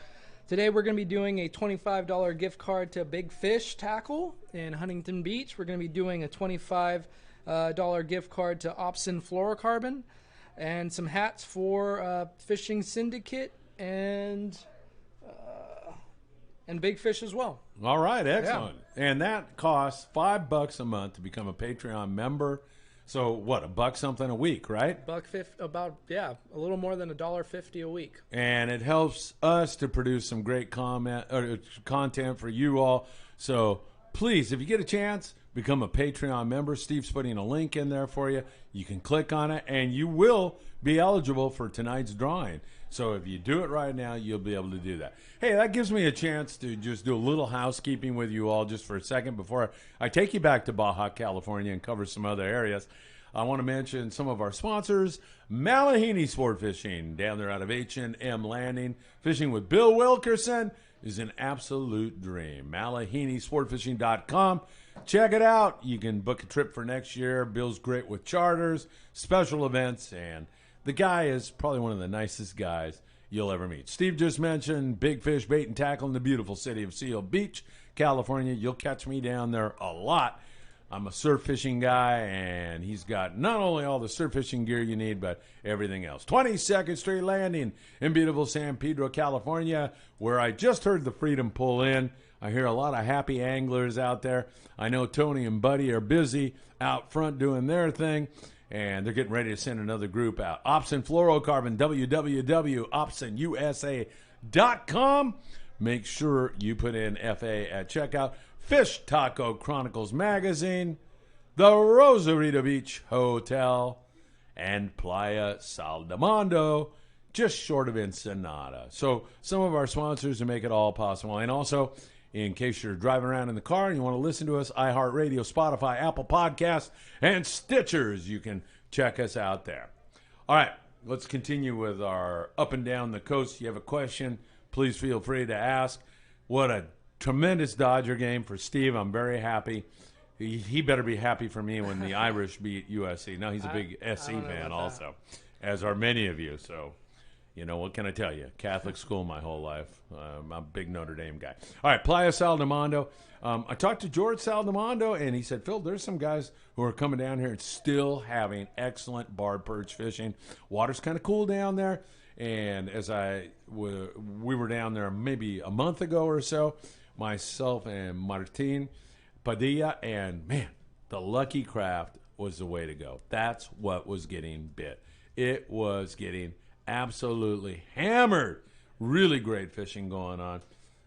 today we're going to be doing a $25 gift card to Big Fish Tackle in Huntington Beach. We're going to be doing a $25 gift card to Opsin Fluorocarbon, and some hats for Fishing Syndicate and Big Fish as well.
All right, excellent. Yeah. And that costs $5 a month to become a Patreon member. So what, $1 something a week, right?
$1.50, about, yeah, a little more than $1.50 a week.
And it helps us to produce some great content for you all. So please, if you get a chance, become a Patreon member. Steve's putting a link in there for you. You can click on it, and you will be eligible for tonight's drawing. So if you do it right now, you'll be able to do that. Hey, that gives me a chance to just do a little housekeeping with you all just for a second before I take you back to Baja, California, and cover some other areas. I want to mention some of our sponsors. Malahini Sport Fishing, down there out of H&M Landing. Fishing with Bill Wilkerson is an absolute dream. MalahiniSportFishing.com. Check it out. You can book a trip for next year. Bill's great with charters, special events, and the guy is probably one of the nicest guys you'll ever meet. Steve just mentioned Big Fish Bait and Tackle in the beautiful city of Seal Beach, California. You'll catch me down there a lot. I'm a surf fishing guy, and he's got not only all the surf fishing gear you need, but everything else. 22nd Street Landing in beautiful San Pedro, California, where I just heard the Freedom pull in. I hear a lot of happy anglers out there. I know Tony and Buddy are busy out front doing their thing, and they're getting ready to send another group out. Opsin Fluorocarbon, www.opsinusa.com. Make sure you put in FA at checkout. Fish Taco Chronicles Magazine, the Rosarito Beach Hotel, and Playa Saldamondo, just short of Ensenada. So some of our sponsors to make it all possible. And also, in case you're driving around in the car and you want to listen to us, iHeartRadio, Spotify, Apple Podcasts, and Stitchers, you can check us out there. All right, let's continue with our up and down the coast. If you have a question, please feel free to ask. What a tremendous Dodger game for Steve. I'm very happy. He better be happy for me when the Irish beat USC. Now, he's a big SC fan also, as are many of you. So, you know, what can I tell you? Catholic school my whole life. I'm a big Notre Dame guy. All right, Playa Saldamondo. I talked to George Saldamondo, and he said, Phil, there's some guys who are coming down here and still having excellent barred perch fishing. Water's kind of cool down there. And as we were down there maybe a month ago or so, myself and Martin Padilla, and man, the Lucky Craft was the way to go. That's what was getting bit. It was getting absolutely hammered. Really great fishing going on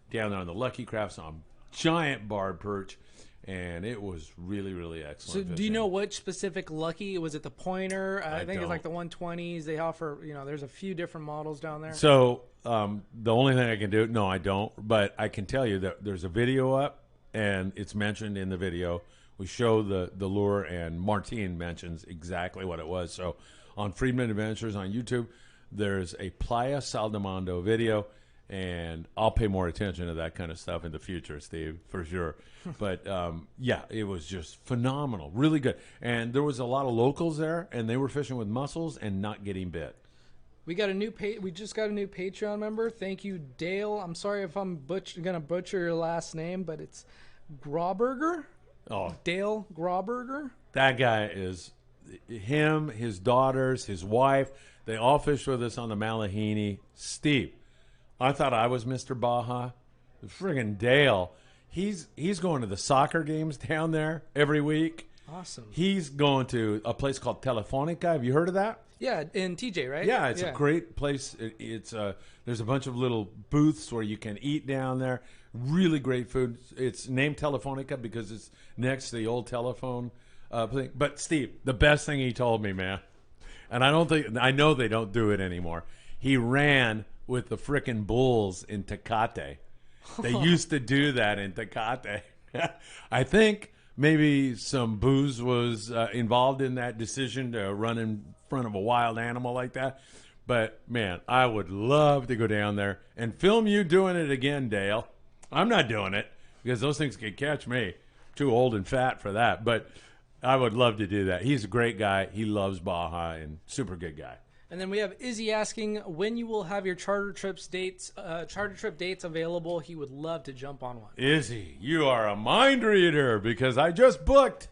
down there on the Lucky Crafts on giant barred perch, and it was really, really excellent.
So
fishing.
Do you know which specific Lucky? Was it the pointer? I think it's like the 120s. They offer, there's a few different models down there.
So the only thing I can do, no, I don't, but I can tell you that there's a video up, and it's mentioned in the video. We show the lure, and Martin mentions exactly what it was. So on Friedman Adventures on YouTube, there's a Playa Saldamondo video, and I'll pay more attention to that kind of stuff in the future, Steve, for sure. But, yeah, it was just phenomenal, really good. And there was a lot of locals there, and they were fishing with mussels and not getting bit.
We just got a new Patreon member. Thank you, Dale. I'm sorry if I'm gonna butcher your last name, but it's Grauberger.
Oh,
Dale Grauberger.
That guy is him, his daughters, his wife. They all fished with us on the Malahini. Steve, I thought I was Mr. Baja. Friggin' Dale. He's going to the soccer games down there every week.
Awesome.
He's going to a place called Telefonica. Have you heard of that?
Yeah, in TJ, right?
Yeah, it's a great place. There's a bunch of little booths where you can eat down there. Really great food. It's named Telefonica because it's next to the old telephone thing. But Steve, the best thing he told me, man, and I know they don't do it anymore. He ran with the frickin' bulls in Tecate. They used to do that in Tecate. I think maybe some booze was involved in that decision to run in front of a wild animal like that. But, man, I would love to go down there and film you doing it again, Dale. I'm not doing it because those things could catch me. Too old and fat for that. But I would love to do that. He's a great guy. He loves Baja and super good guy.
And then we have Izzy asking when you will have your charter trip dates available. He would love to jump on one.
Izzy, you are a mind reader because I just booked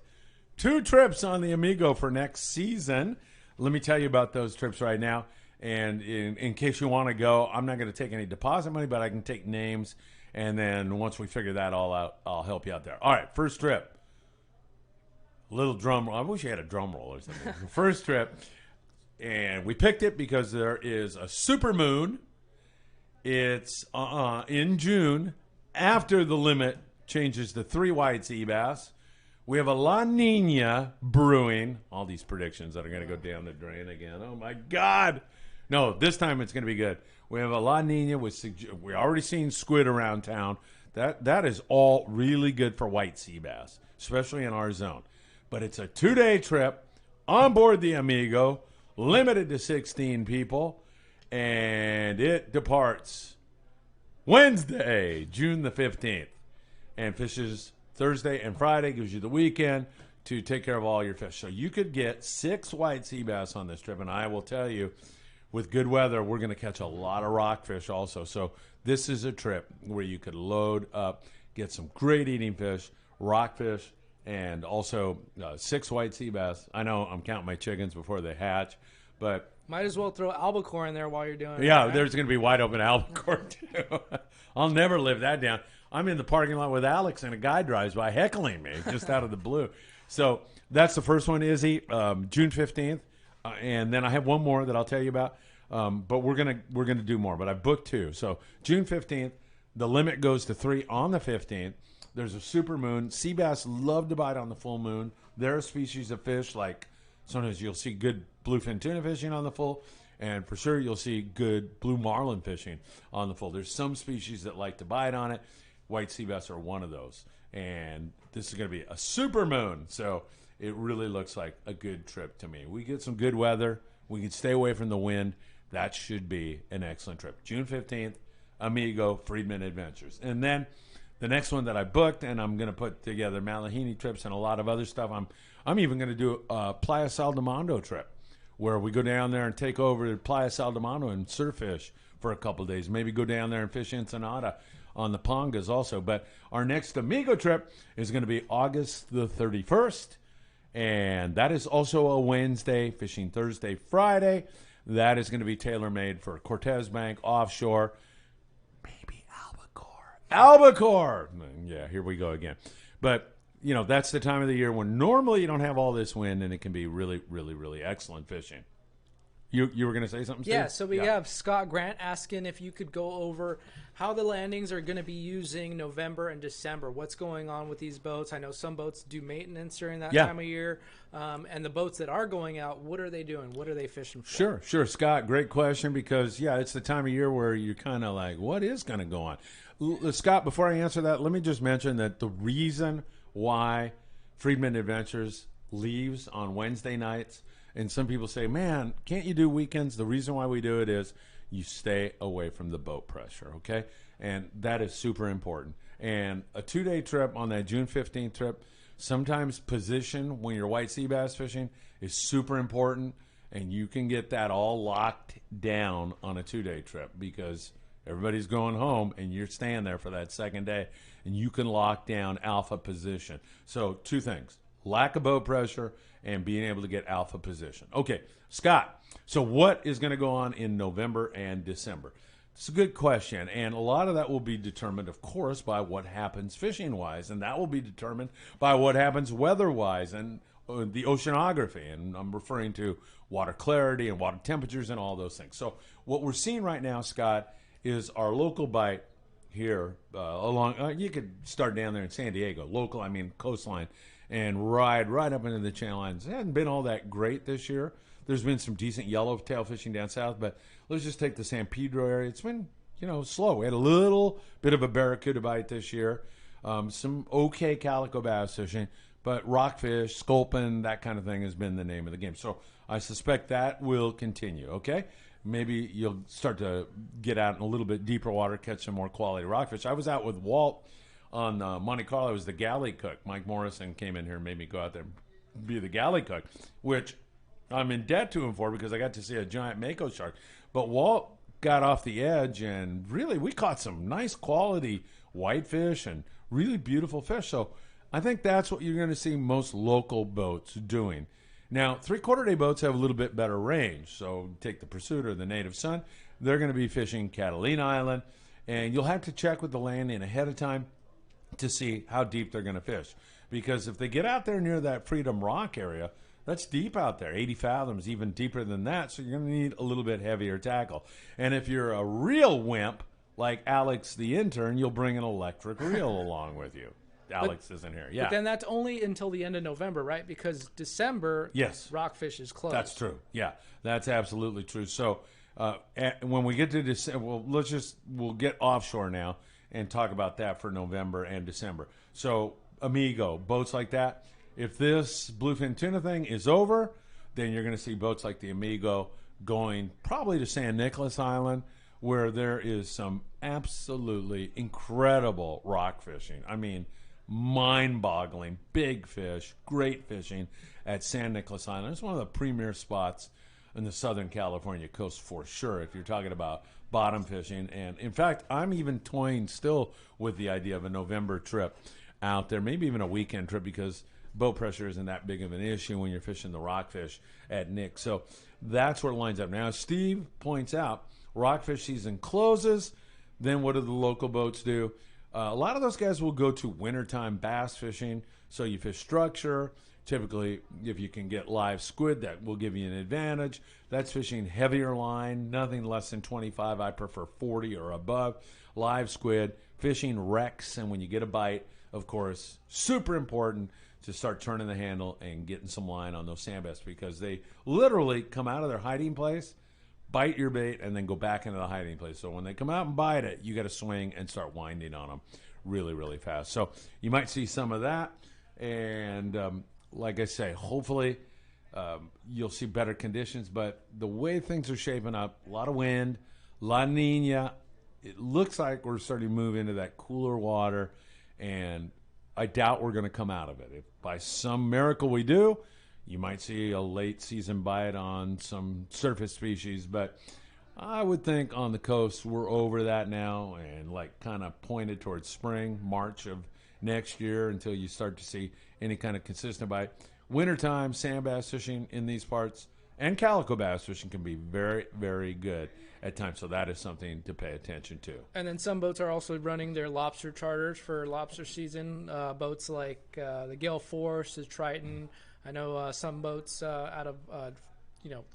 2 trips on the Amigo for next season. Let me tell you about those trips right now. And in case you want to go, I'm not going to take any deposit money, but I can take names. And then once we figure that all out, I'll help you out there. All right, first trip. Little drum roll. I wish you had a drum roll or something. First trip. And we picked it because there is a super moon. It's in June after the limit changes to 3 white sea bass. We have a La Nina brewing. All these predictions that are going to go down the drain again. Oh, my God. No, this time it's going to be good. We have a La Nina. We're already seeing squid around town. That is all really good for white sea bass, especially in our zone. But it's a 2-day trip on board the Amigo, limited to 16 people, and it departs Wednesday, June the 15th, and fishes Thursday and Friday, gives you the weekend to take care of all your fish. So you could get 6 white sea bass on this trip, and I will tell you, with good weather, we're going to catch a lot of rockfish also. So this is a trip where you could load up, get some great eating fish, rockfish, and also 6 white sea bass. I know I'm counting my chickens before they hatch, but
might as well throw albacore in there while you're doing it.
Yeah,
right?
There's going to be wide open albacore too. I'll never live that down. I'm in the parking lot with Alex, and a guy drives by heckling me just out of the blue. So that's the first one, Izzy, June 15th, and then I have one more that I'll tell you about. But we're gonna do more. But I booked 2. So June 15th, the limit goes to 3 on the 15th. There's a super moon. Sea bass love to bite on the full moon. There are species of fish like sometimes you'll see good bluefin tuna fishing on the full, and for sure you'll see good blue marlin fishing on the full. There's some species that like to bite on it. White sea bass are one of those. And this is going to be a super moon. So it really looks like a good trip to me. We get some good weather. We can stay away from the wind. That should be an excellent trip. June 15th, Amigo, Friedman Adventures. And then the next one that I booked, and I'm going to put together Malahini trips and a lot of other stuff. I'm even going to do a Playa Saldamondo trip where we go down there and take over to Playa Saldamondo and surf fish for a couple of days. Maybe go down there and fish Ensenada on the Pongas also. But our next Amigo trip is going to be August the 31st, and that is also a Wednesday, fishing Thursday, Friday. That is going to be tailor-made for Cortez Bank, offshore, maybe albacore. Albacore! Yeah, here we go again. But, you know, that's the time of the year when normally you don't have all this wind, and it can be really, really, really excellent fishing. You were going to say something, Steve?
Yeah, so we have Scott Grant asking if you could go over how the landings are going to be using November and December. What's going on with these boats? I know some boats do maintenance during that time of year. And the boats that are going out, what are they doing? What are they fishing for?
Sure, Scott. Great question because, it's the time of year where you're kind of like, what is going to go on? Scott, before I answer that, let me just mention that the reason why Friedman Adventures leaves on Wednesday nights, and some people say, man, can't you do weekends? The reason why we do it is you stay away from the boat pressure, okay? And that is super important. And a 2-day trip on that June 15th trip, sometimes position when you're white sea bass fishing is super important, and you can get that all locked down on a 2-day trip because everybody's going home and you're staying there for that second day, and you can lock down alpha position. So 2 things, lack of boat pressure and being able to get alpha position. Okay, Scott, so what is going to go on in November and December? It's a good question, and a lot of that will be determined, of course, by what happens fishing-wise, and that will be determined by what happens weather-wise and the oceanography, and I'm referring to water clarity and water temperatures and all those things. So what we're seeing right now, Scott, is our local bite here along, you could start down there in San Diego, local, I mean coastline, and ride right up into the channel lines. It hasn't been all that great this year. There's been some decent yellowtail fishing down south, but let's just take the San Pedro area. It's been, slow. We had a little bit of a barracuda bite this year, some okay calico bass fishing, but rockfish, sculpin, that kind of thing has been the name of the game. So I suspect that will continue, okay? Maybe you'll start to get out in a little bit deeper water, catch some more quality rockfish. I was out with Walt on Monte Carlo. It was the galley cook. Mike Morrison came in here and made me go out there and be the galley cook, which I'm in debt to him for because I got to see a giant mako shark. But Walt got off the edge, and really we caught some nice quality whitefish and really beautiful fish. So I think that's what you're going to see most local boats doing. Now, 3/4-day boats have a little bit better range. So take the Pursuit or the Native Son. They're going to be fishing Catalina Island, and you'll have to check with the landing ahead of time to see how deep they're going to fish. Because if they get out there near that Freedom Rock area, that's deep out there, 80 fathoms, even deeper than that, so you're going to need a little bit heavier tackle. And if you're a real wimp, like Alex the intern, you'll bring an electric reel along with you. Alex isn't here. Yeah.
But then that's only until the end of November, right? Because December,
yes,
rockfish is closed.
That's true. Yeah, that's absolutely true. So when we get to December, we'll get offshore now and talk about that for November and December. So Amigo, boats like that. If this bluefin tuna thing is over, then you're going to see boats like the Amigo going probably to San Nicolas Island, where there is some absolutely incredible rock fishing. I mean, mind-boggling, big fish, great fishing at San Nicolas Island. It's one of the premier spots in the Southern California coast for sure, if you're talking about bottom fishing. And in fact, I'm even toying still with the idea of a November trip out there, maybe even a weekend trip, because boat pressure isn't that big of an issue when you're fishing the rockfish at Nick. So that's where it lines up. Now, Steve points out rockfish season closes. Then what do the local boats do? A lot of those guys will go to wintertime bass fishing. So you fish structure. Typically, if you can get live squid, that will give you an advantage. That's fishing heavier line, nothing less than 25. I prefer 40 or above. Live squid, fishing wrecks, and when you get a bite, of course, super important to start turning the handle and getting some line on those sand bass, because they literally come out of their hiding place, bite your bait, and then go back into the hiding place. So when they come out and bite it, you got to swing and start winding on them really, really fast. So you might see some of that. And like I say, hopefully you'll see better conditions. But the way things are shaping up, a lot of wind, La Nina, it looks like we're starting to move into that cooler water. And I doubt we're going to come out of it. If by some miracle we do, you might see a late season bite on some surface species, but I would think on the coast we're over that now and like kind of pointed towards spring, March of next year until you start to see any kind of consistent bite. Wintertime sand bass fishing in these parts and calico bass fishing can be very, very good at times, so that is something to pay attention to.
And then some boats are also running their lobster charters for lobster season. Boats like the Gale Force, the Triton. I know some boats out of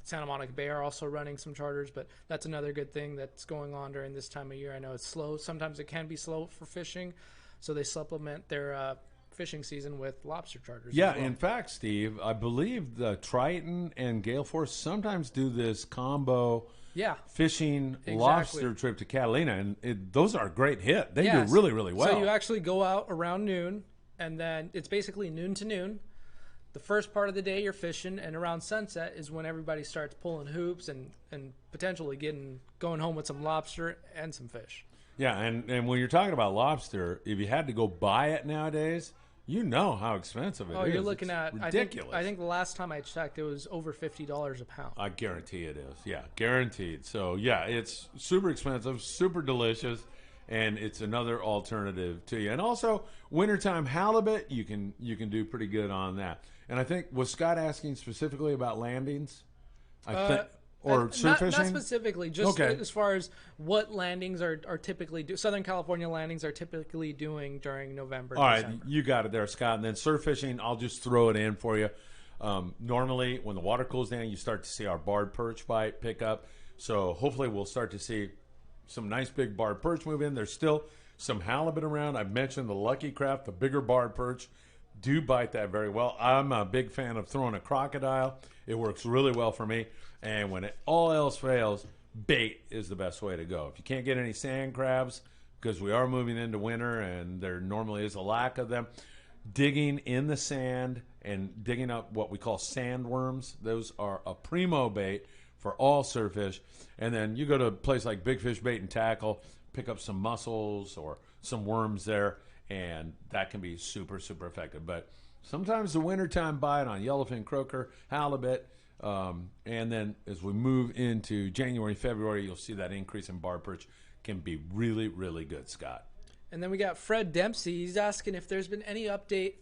Santa Monica Bay are also running some charters, but that's another good thing that's going on during this time of year. I know it's slow. Sometimes it can be slow for fishing, so they supplement their fishing season with lobster charters.
Yeah,
as well.
In fact, Steve, I believe the Triton and Gale Force sometimes do this combo fishing lobster trip to Catalina, and those are a great hit. They do really, really well.
So you actually go out around noon, and then it's basically noon to noon. The first part of the day you're fishing, and around sunset is when everybody starts pulling hoops and potentially going home with some lobster and some fish.
Yeah, and when you're talking about lobster, if you had to go buy it nowadays, you know how expensive it is.
Oh, you're looking at
ridiculous.
I think the last time I checked, it was over $50 a pound.
I guarantee it is. Yeah, guaranteed. So yeah, it's super expensive, super delicious, and it's another alternative to you. And also, wintertime halibut, you can do pretty good on that. And I think, was Scott asking specifically about landings? Surf fishing?
Not specifically, just as far as what landings are typically Southern California landings are typically doing during November.
All
December.
right, you got it there, Scott. And then surf fishing, I'll just throw it in for you. Normally, when the water cools down, you start to see our barred perch bite pick up. So hopefully we'll start to see some nice big barred perch move in. There's still some halibut around. I've mentioned the Lucky Craft, the bigger barred perch do bite that very well. I'm a big fan of throwing a crocodile. It works really well for me. And when all else fails, bait is the best way to go. If you can't get any sand crabs, because we are moving into winter and there normally is a lack of them, digging in the sand and digging up what we call sandworms, those are a primo bait for all surf fish. And then you go to a place like Big Fish Bait and Tackle, pick up some mussels or some worms there, and that can be super, super effective. But sometimes the wintertime bite on yellowfin, croaker, halibut, and then as we move into January, February, you'll see that increase in barred perch can be really, really good, Scott.
And then we got Fred Dempsey. He's asking if there's been any update,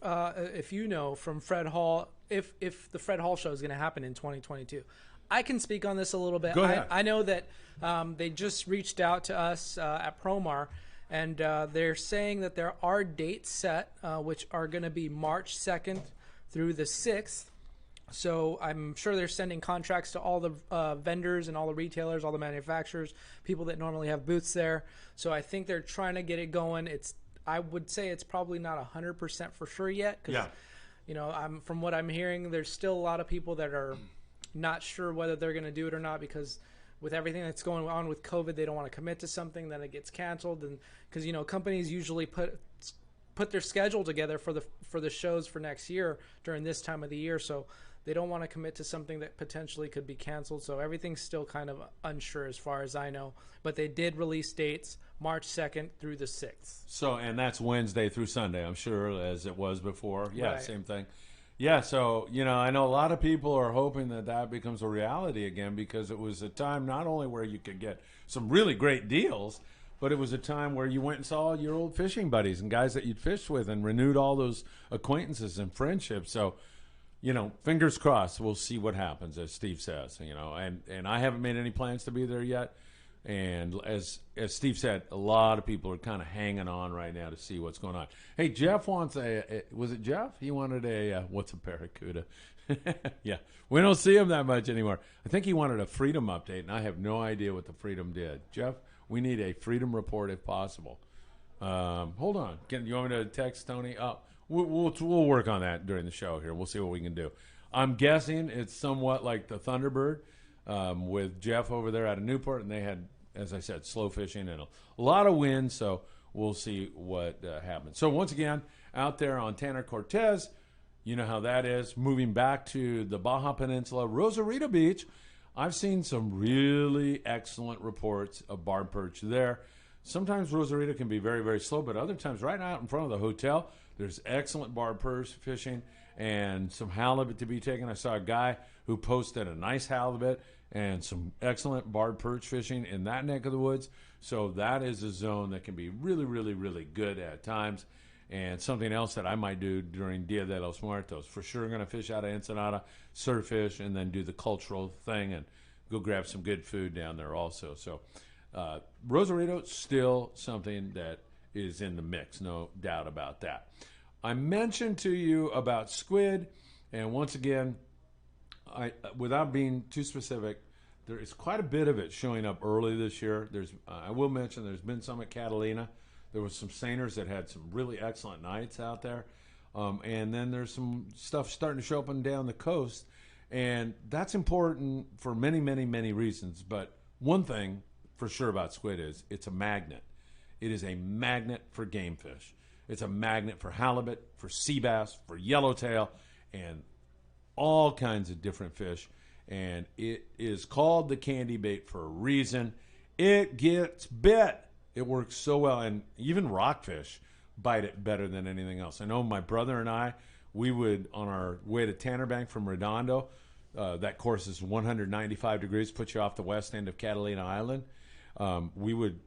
if you know, from Fred Hall, if the Fred Hall show is going to happen in 2022. I can speak on this a little bit.
Go ahead.
I know that they just reached out to us at Promar, and they're saying that there are dates set, which are going to be March 2nd through the 6th. So I'm sure they're sending contracts to all the vendors and all the retailers, all the manufacturers, people that normally have booths there. So I think they're trying to get it going. It's I would say it's probably not 100% for sure yet.
Yeah.
You know, from what I'm hearing, there's still a lot of people that are not sure whether they're going to do it or not, because with everything that's going on with COVID, they don't want to commit to something, then it gets canceled. And because, you know, companies usually put their schedule together for the shows for next year during this time of the year, so they don't want to commit to something that potentially could be canceled. So everything's still kind of unsure as far as I know. But they did release dates March 2nd through the 6th.
So, and that's Wednesday through Sunday, I'm sure, as it was before. Yeah,
Right.
Same thing. Yeah, so, you know, I know a lot of people are hoping that becomes a reality again, because it was a time not only where you could get some really great deals, but it was a time where you went and saw your old fishing buddies and guys that you'd fished with and renewed all those acquaintances and friendships. So, you know, fingers crossed, we'll see what happens, as Steve says, you know, and I haven't made any plans to be there yet. And as Steve said, a lot of people are kind of hanging on right now to see what's going on. Hey, Jeff wants was it Jeff? He wanted what's a barracuda? Yeah, we don't see him that much anymore. I think he wanted a Freedom update, and I have no idea what the Freedom did. Jeff, we need a Freedom report if possible. Hold on. You want me to text Tony? We'll work on that during the show here. We'll see what we can do. I'm guessing it's somewhat like the Thunderbird with Jeff over there out of Newport, and they had, as I said, slow fishing and a lot of wind, so we'll see what happens. So once again, out there on Tanner Cortez, you know how that is. Moving back to the Baja Peninsula, Rosarito Beach, I've seen some really excellent reports of barb perch there. Sometimes Rosarito can be very, very slow, but other times right out in front of the hotel, there's excellent barb perch fishing and some halibut to be taken. I saw a guy who posted a nice halibut and some excellent barb perch fishing in that neck of the woods. So that is a zone that can be really, really, really good at times. And something else that I might do during Dia de los Muertos, for sure going to fish out of Ensenada, surf fish, and then do the cultural thing and go grab some good food down there also. So Rosarito, still something that is in the mix, no doubt about that. I mentioned to you about squid, and once again, without being too specific, there is quite a bit of it showing up early this year. I will mention there's been some at Catalina. There was some seiners that had some really excellent nights out there. And then there's some stuff starting to show up and down the coast. And that's important for many, many, many reasons. But one thing for sure about squid is it's a magnet. It is a magnet for game fish. It's a magnet for halibut, for sea bass, for yellowtail, and all kinds of different fish. And it is called the candy bait for a reason. It gets bit. It works so well. And even rockfish bite it better than anything else. I know my brother and I, we would, on our way to Tannerbank from Redondo, that course is 195 degrees, puts you off the west end of Catalina Island. We would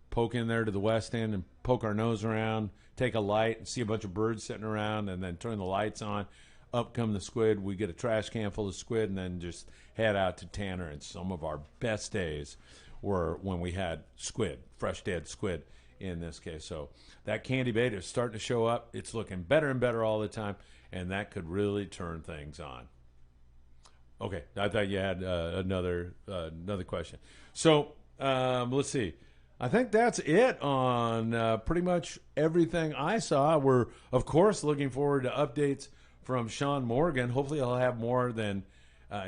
poke in there to the west end and poke our nose around, take a light and see a bunch of birds sitting around, and then turn the lights on. Up come the squid. We get a trash can full of squid and then just head out to Tanner. And some of our best days were when we had squid, fresh dead squid in this case. So that candy bait is starting to show up. It's looking better and better all the time, and that could really turn things on. Okay, I thought you had another question. So let's see. I think that's it on pretty much everything I saw. We're, of course, looking forward to updates from Sean Morgan. Hopefully he'll have more than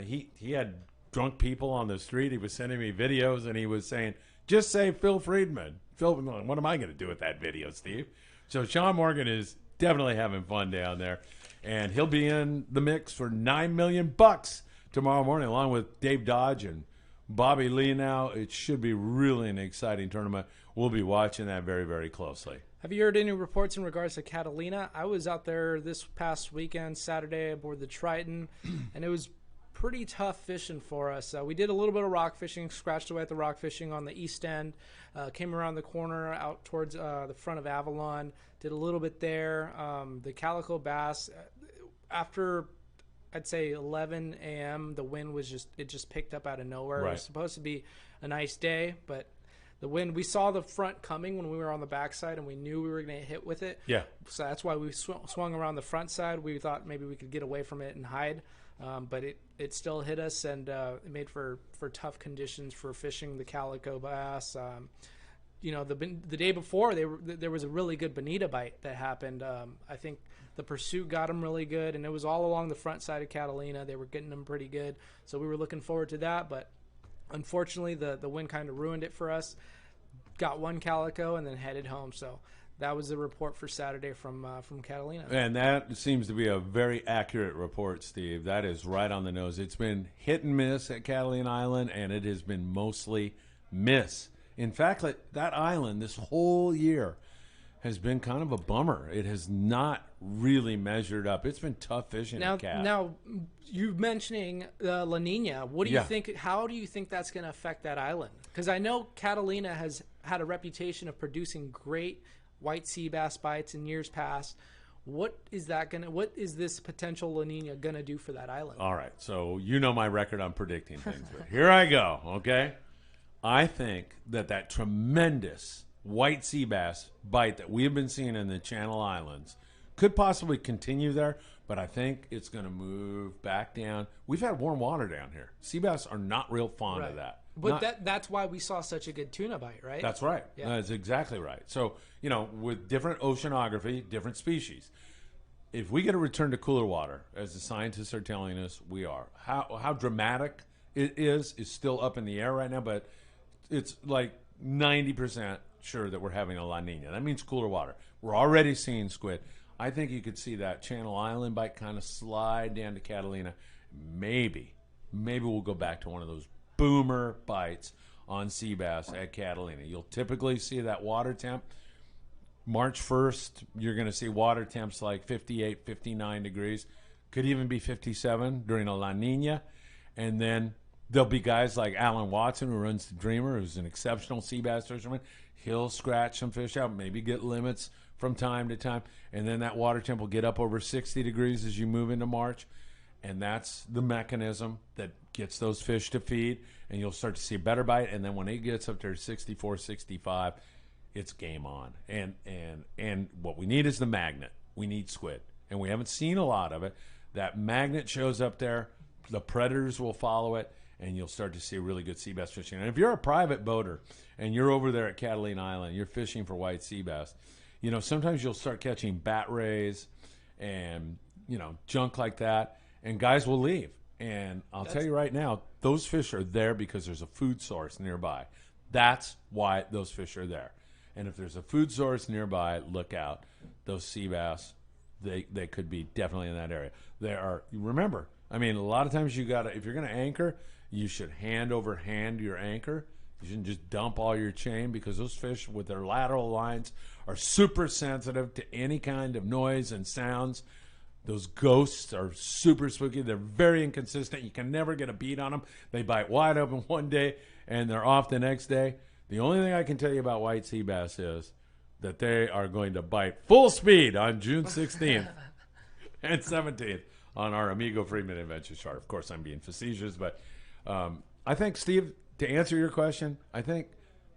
he had drunk people on the street. He was sending me videos, and he was saying, just say Phil Friedman. Phil, what am I going to do with that video, Steve? So Sean Morgan is definitely having fun down there, and he'll be in the mix for $9 million tomorrow morning, along with Dave Dodge and Bobby Lee. Now it should be really an exciting tournament. We'll be watching that very, very closely.
Have you heard any reports in regards to Catalina? I was out there this past weekend, Saturday, aboard the Triton, and it was pretty tough fishing for us. We did a little bit of rock fishing, scratched away at the rock fishing on the east end, came around the corner out towards the front of Avalon, did a little bit there. The calico bass, after I'd say 11 a.m., the wind was just picked up out of nowhere. Right. It was supposed to be a nice day, but the wind, we saw the front coming when we were on the backside, and we knew we were going to hit with it. Yeah. So that's why we swung around the front side. We thought maybe we could get away from it and hide, but it still hit us, and it made for tough conditions for fishing the calico bass. the day before there was a really good bonita bite that happened. I think the pursuit got them really good, and it was all along the front side of Catalina. They were getting them pretty good, so we were looking forward to that. But unfortunately, the wind kind of ruined it for us. Got one calico and then headed home. So that was the report for Saturday from Catalina.
And that seems to be a very accurate report, Steve. That is right on the nose. It's been hit and miss at Catalina Island, and it has been mostly miss. In fact, that island this whole year has been kind of a bummer. It has not really measured up. It's been tough fishing at Cat.
Now, you mentioning La Nina. What do you think? How do you think that's going to affect that island? Because I know Catalina has had a reputation of producing great white sea bass bites in years past. What is this potential La Nina gonna do for that island?
All right, so you know my record on predicting things, but here I go. Okay, I think that tremendous white sea bass bite that we have been seeing in the Channel Islands could possibly continue there, but I think it's going to move back down. We've had warm water down here. Sea bass are not real fond of that.
But that's why we saw such a good tuna bite, right?
That's right. Yeah. That's exactly right. So, with different oceanography, different species, if we get a return to cooler water, as the scientists are telling us we are, how dramatic it is still up in the air right now, but it's like 90% sure that we're having a La Nina. That means cooler water. We're already seeing squid. I think you could see that Channel Island bite kind of slide down to Catalina. Maybe we'll go back to one of those boomer bites on sea bass at Catalina. You'll typically see that water temp. March 1st, you're going to see water temps like 58, 59 degrees. Could even be 57 during a La Nina. And then there'll be guys like Alan Watson, who runs the Dreamer, who's an exceptional sea bass fisherman. He'll scratch some fish out, maybe get limits from time to time. And then that water temp will get up over 60 degrees as you move into March. And that's the mechanism that gets those fish to feed. And you'll start to see a better bite. And then when it gets up to 64, 65, it's game on. And what we need is the magnet. We need squid. And we haven't seen a lot of it. That magnet shows up there. The predators will follow it. And you'll start to see really good sea bass fishing. And if you're a private boater and you're over there at Catalina Island, you're fishing for white sea bass, sometimes you'll start catching bat rays and, junk like that. And guys will leave. And I'll tell you right now, those fish are there because there's a food source nearby. That's why those fish are there. And if there's a food source nearby, look out. Those sea bass, they could be definitely in that area. Remember, a lot of times if you're going to anchor, you should hand over hand your anchor. You shouldn't just dump all your chain, because those fish with their lateral lines are super sensitive to any kind of noise and sounds. Those ghosts are super spooky. They're very inconsistent. You can never get a beat on them. They bite wide open one day and they're off the next day. The only thing I can tell you about white sea bass is that they are going to bite full speed on June 16th and 17th on our Amigo Friedman Adventures chart. Of course, I'm being facetious, but I think, Steve, to answer your question, I think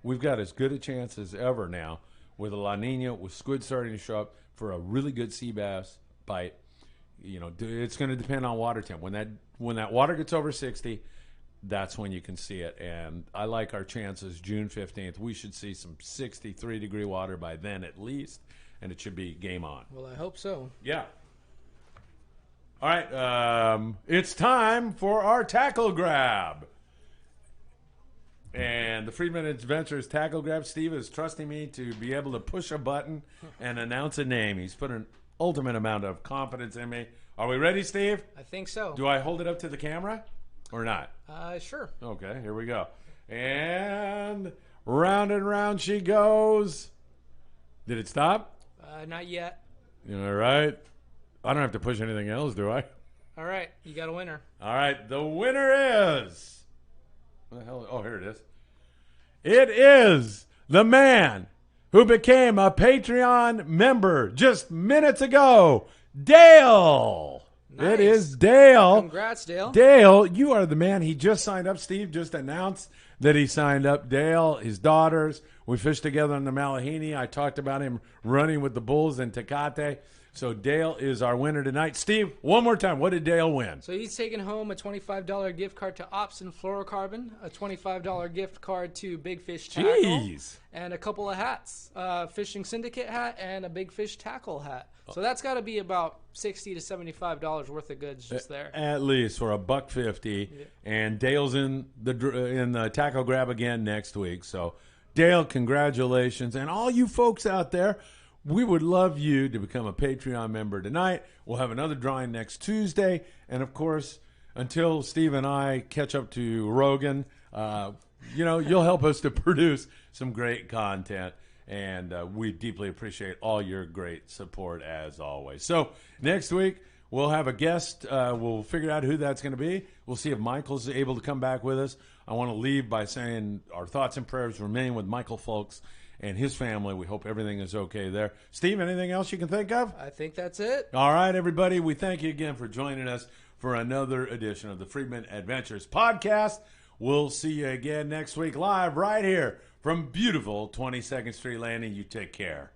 we've got as good a chance as ever now with a La Nina, with squid starting to show up, for a really good sea bass bite. It's going to depend on water temp. When that water gets over 60, that's when you can see it. And I like our chances June 15th. We should see some 63-degree water by then at least, and it should be game on.
Well, I hope so.
Yeah. All right. It's time for our tackle grab. And the Friedman Adventures tackle grab, Steve is trusting me to be able to push a button and announce a name. He's put an ultimate amount of confidence in me. Are we ready, Steve?
I think so.
Do I hold it up to the camera or not?
Sure.
Okay, here we go. And round she goes. Did it stop?
Not yet.
All right. I don't have to push anything else, do I?
All right, you got a winner.
All right, the winner is... What the hell? Oh, here it is. It is the man who became a Patreon member just minutes ago, Dale. Nice. It is Dale.
Congrats, Dale.
Dale, you are the man. He just signed up. Steve just announced that he signed up. Dale, his daughters, We fished together on the Malahini. I talked about him running with the bulls in Tecate. So Dale is our winner tonight. Steve, one more time, what did Dale win?
So he's taking home a $25 gift card to Ops and Fluorocarbon, a $25 gift card to Big Fish Tackle,
Jeez.
and a couple of hats, Fishing Syndicate hat and a Big Fish Tackle hat. So that's got to be about $60 to $75 worth of goods just there.
At least for $1.50. Yeah. And Dale's in the tackle grab again next week. So Dale, congratulations. And all you folks out there, we would love you to become a Patreon member tonight. We'll have another drawing next Tuesday. And, of course, until Steve and I catch up to Rogan, you'll help us to produce some great content. And we deeply appreciate all your great support, as always. So next week, we'll have a guest. We'll figure out who that's going to be. We'll see if Michael's able to come back with us. I want to leave by saying our thoughts and prayers remain with Michael Folks and his family. We hope everything is okay there. Steve, anything else you can think of?
I think that's it.
All right, everybody. We thank you again for joining us for another edition of the Friedman Adventures podcast. We'll see you again next week live right here from beautiful 22nd Street Landing. You take care.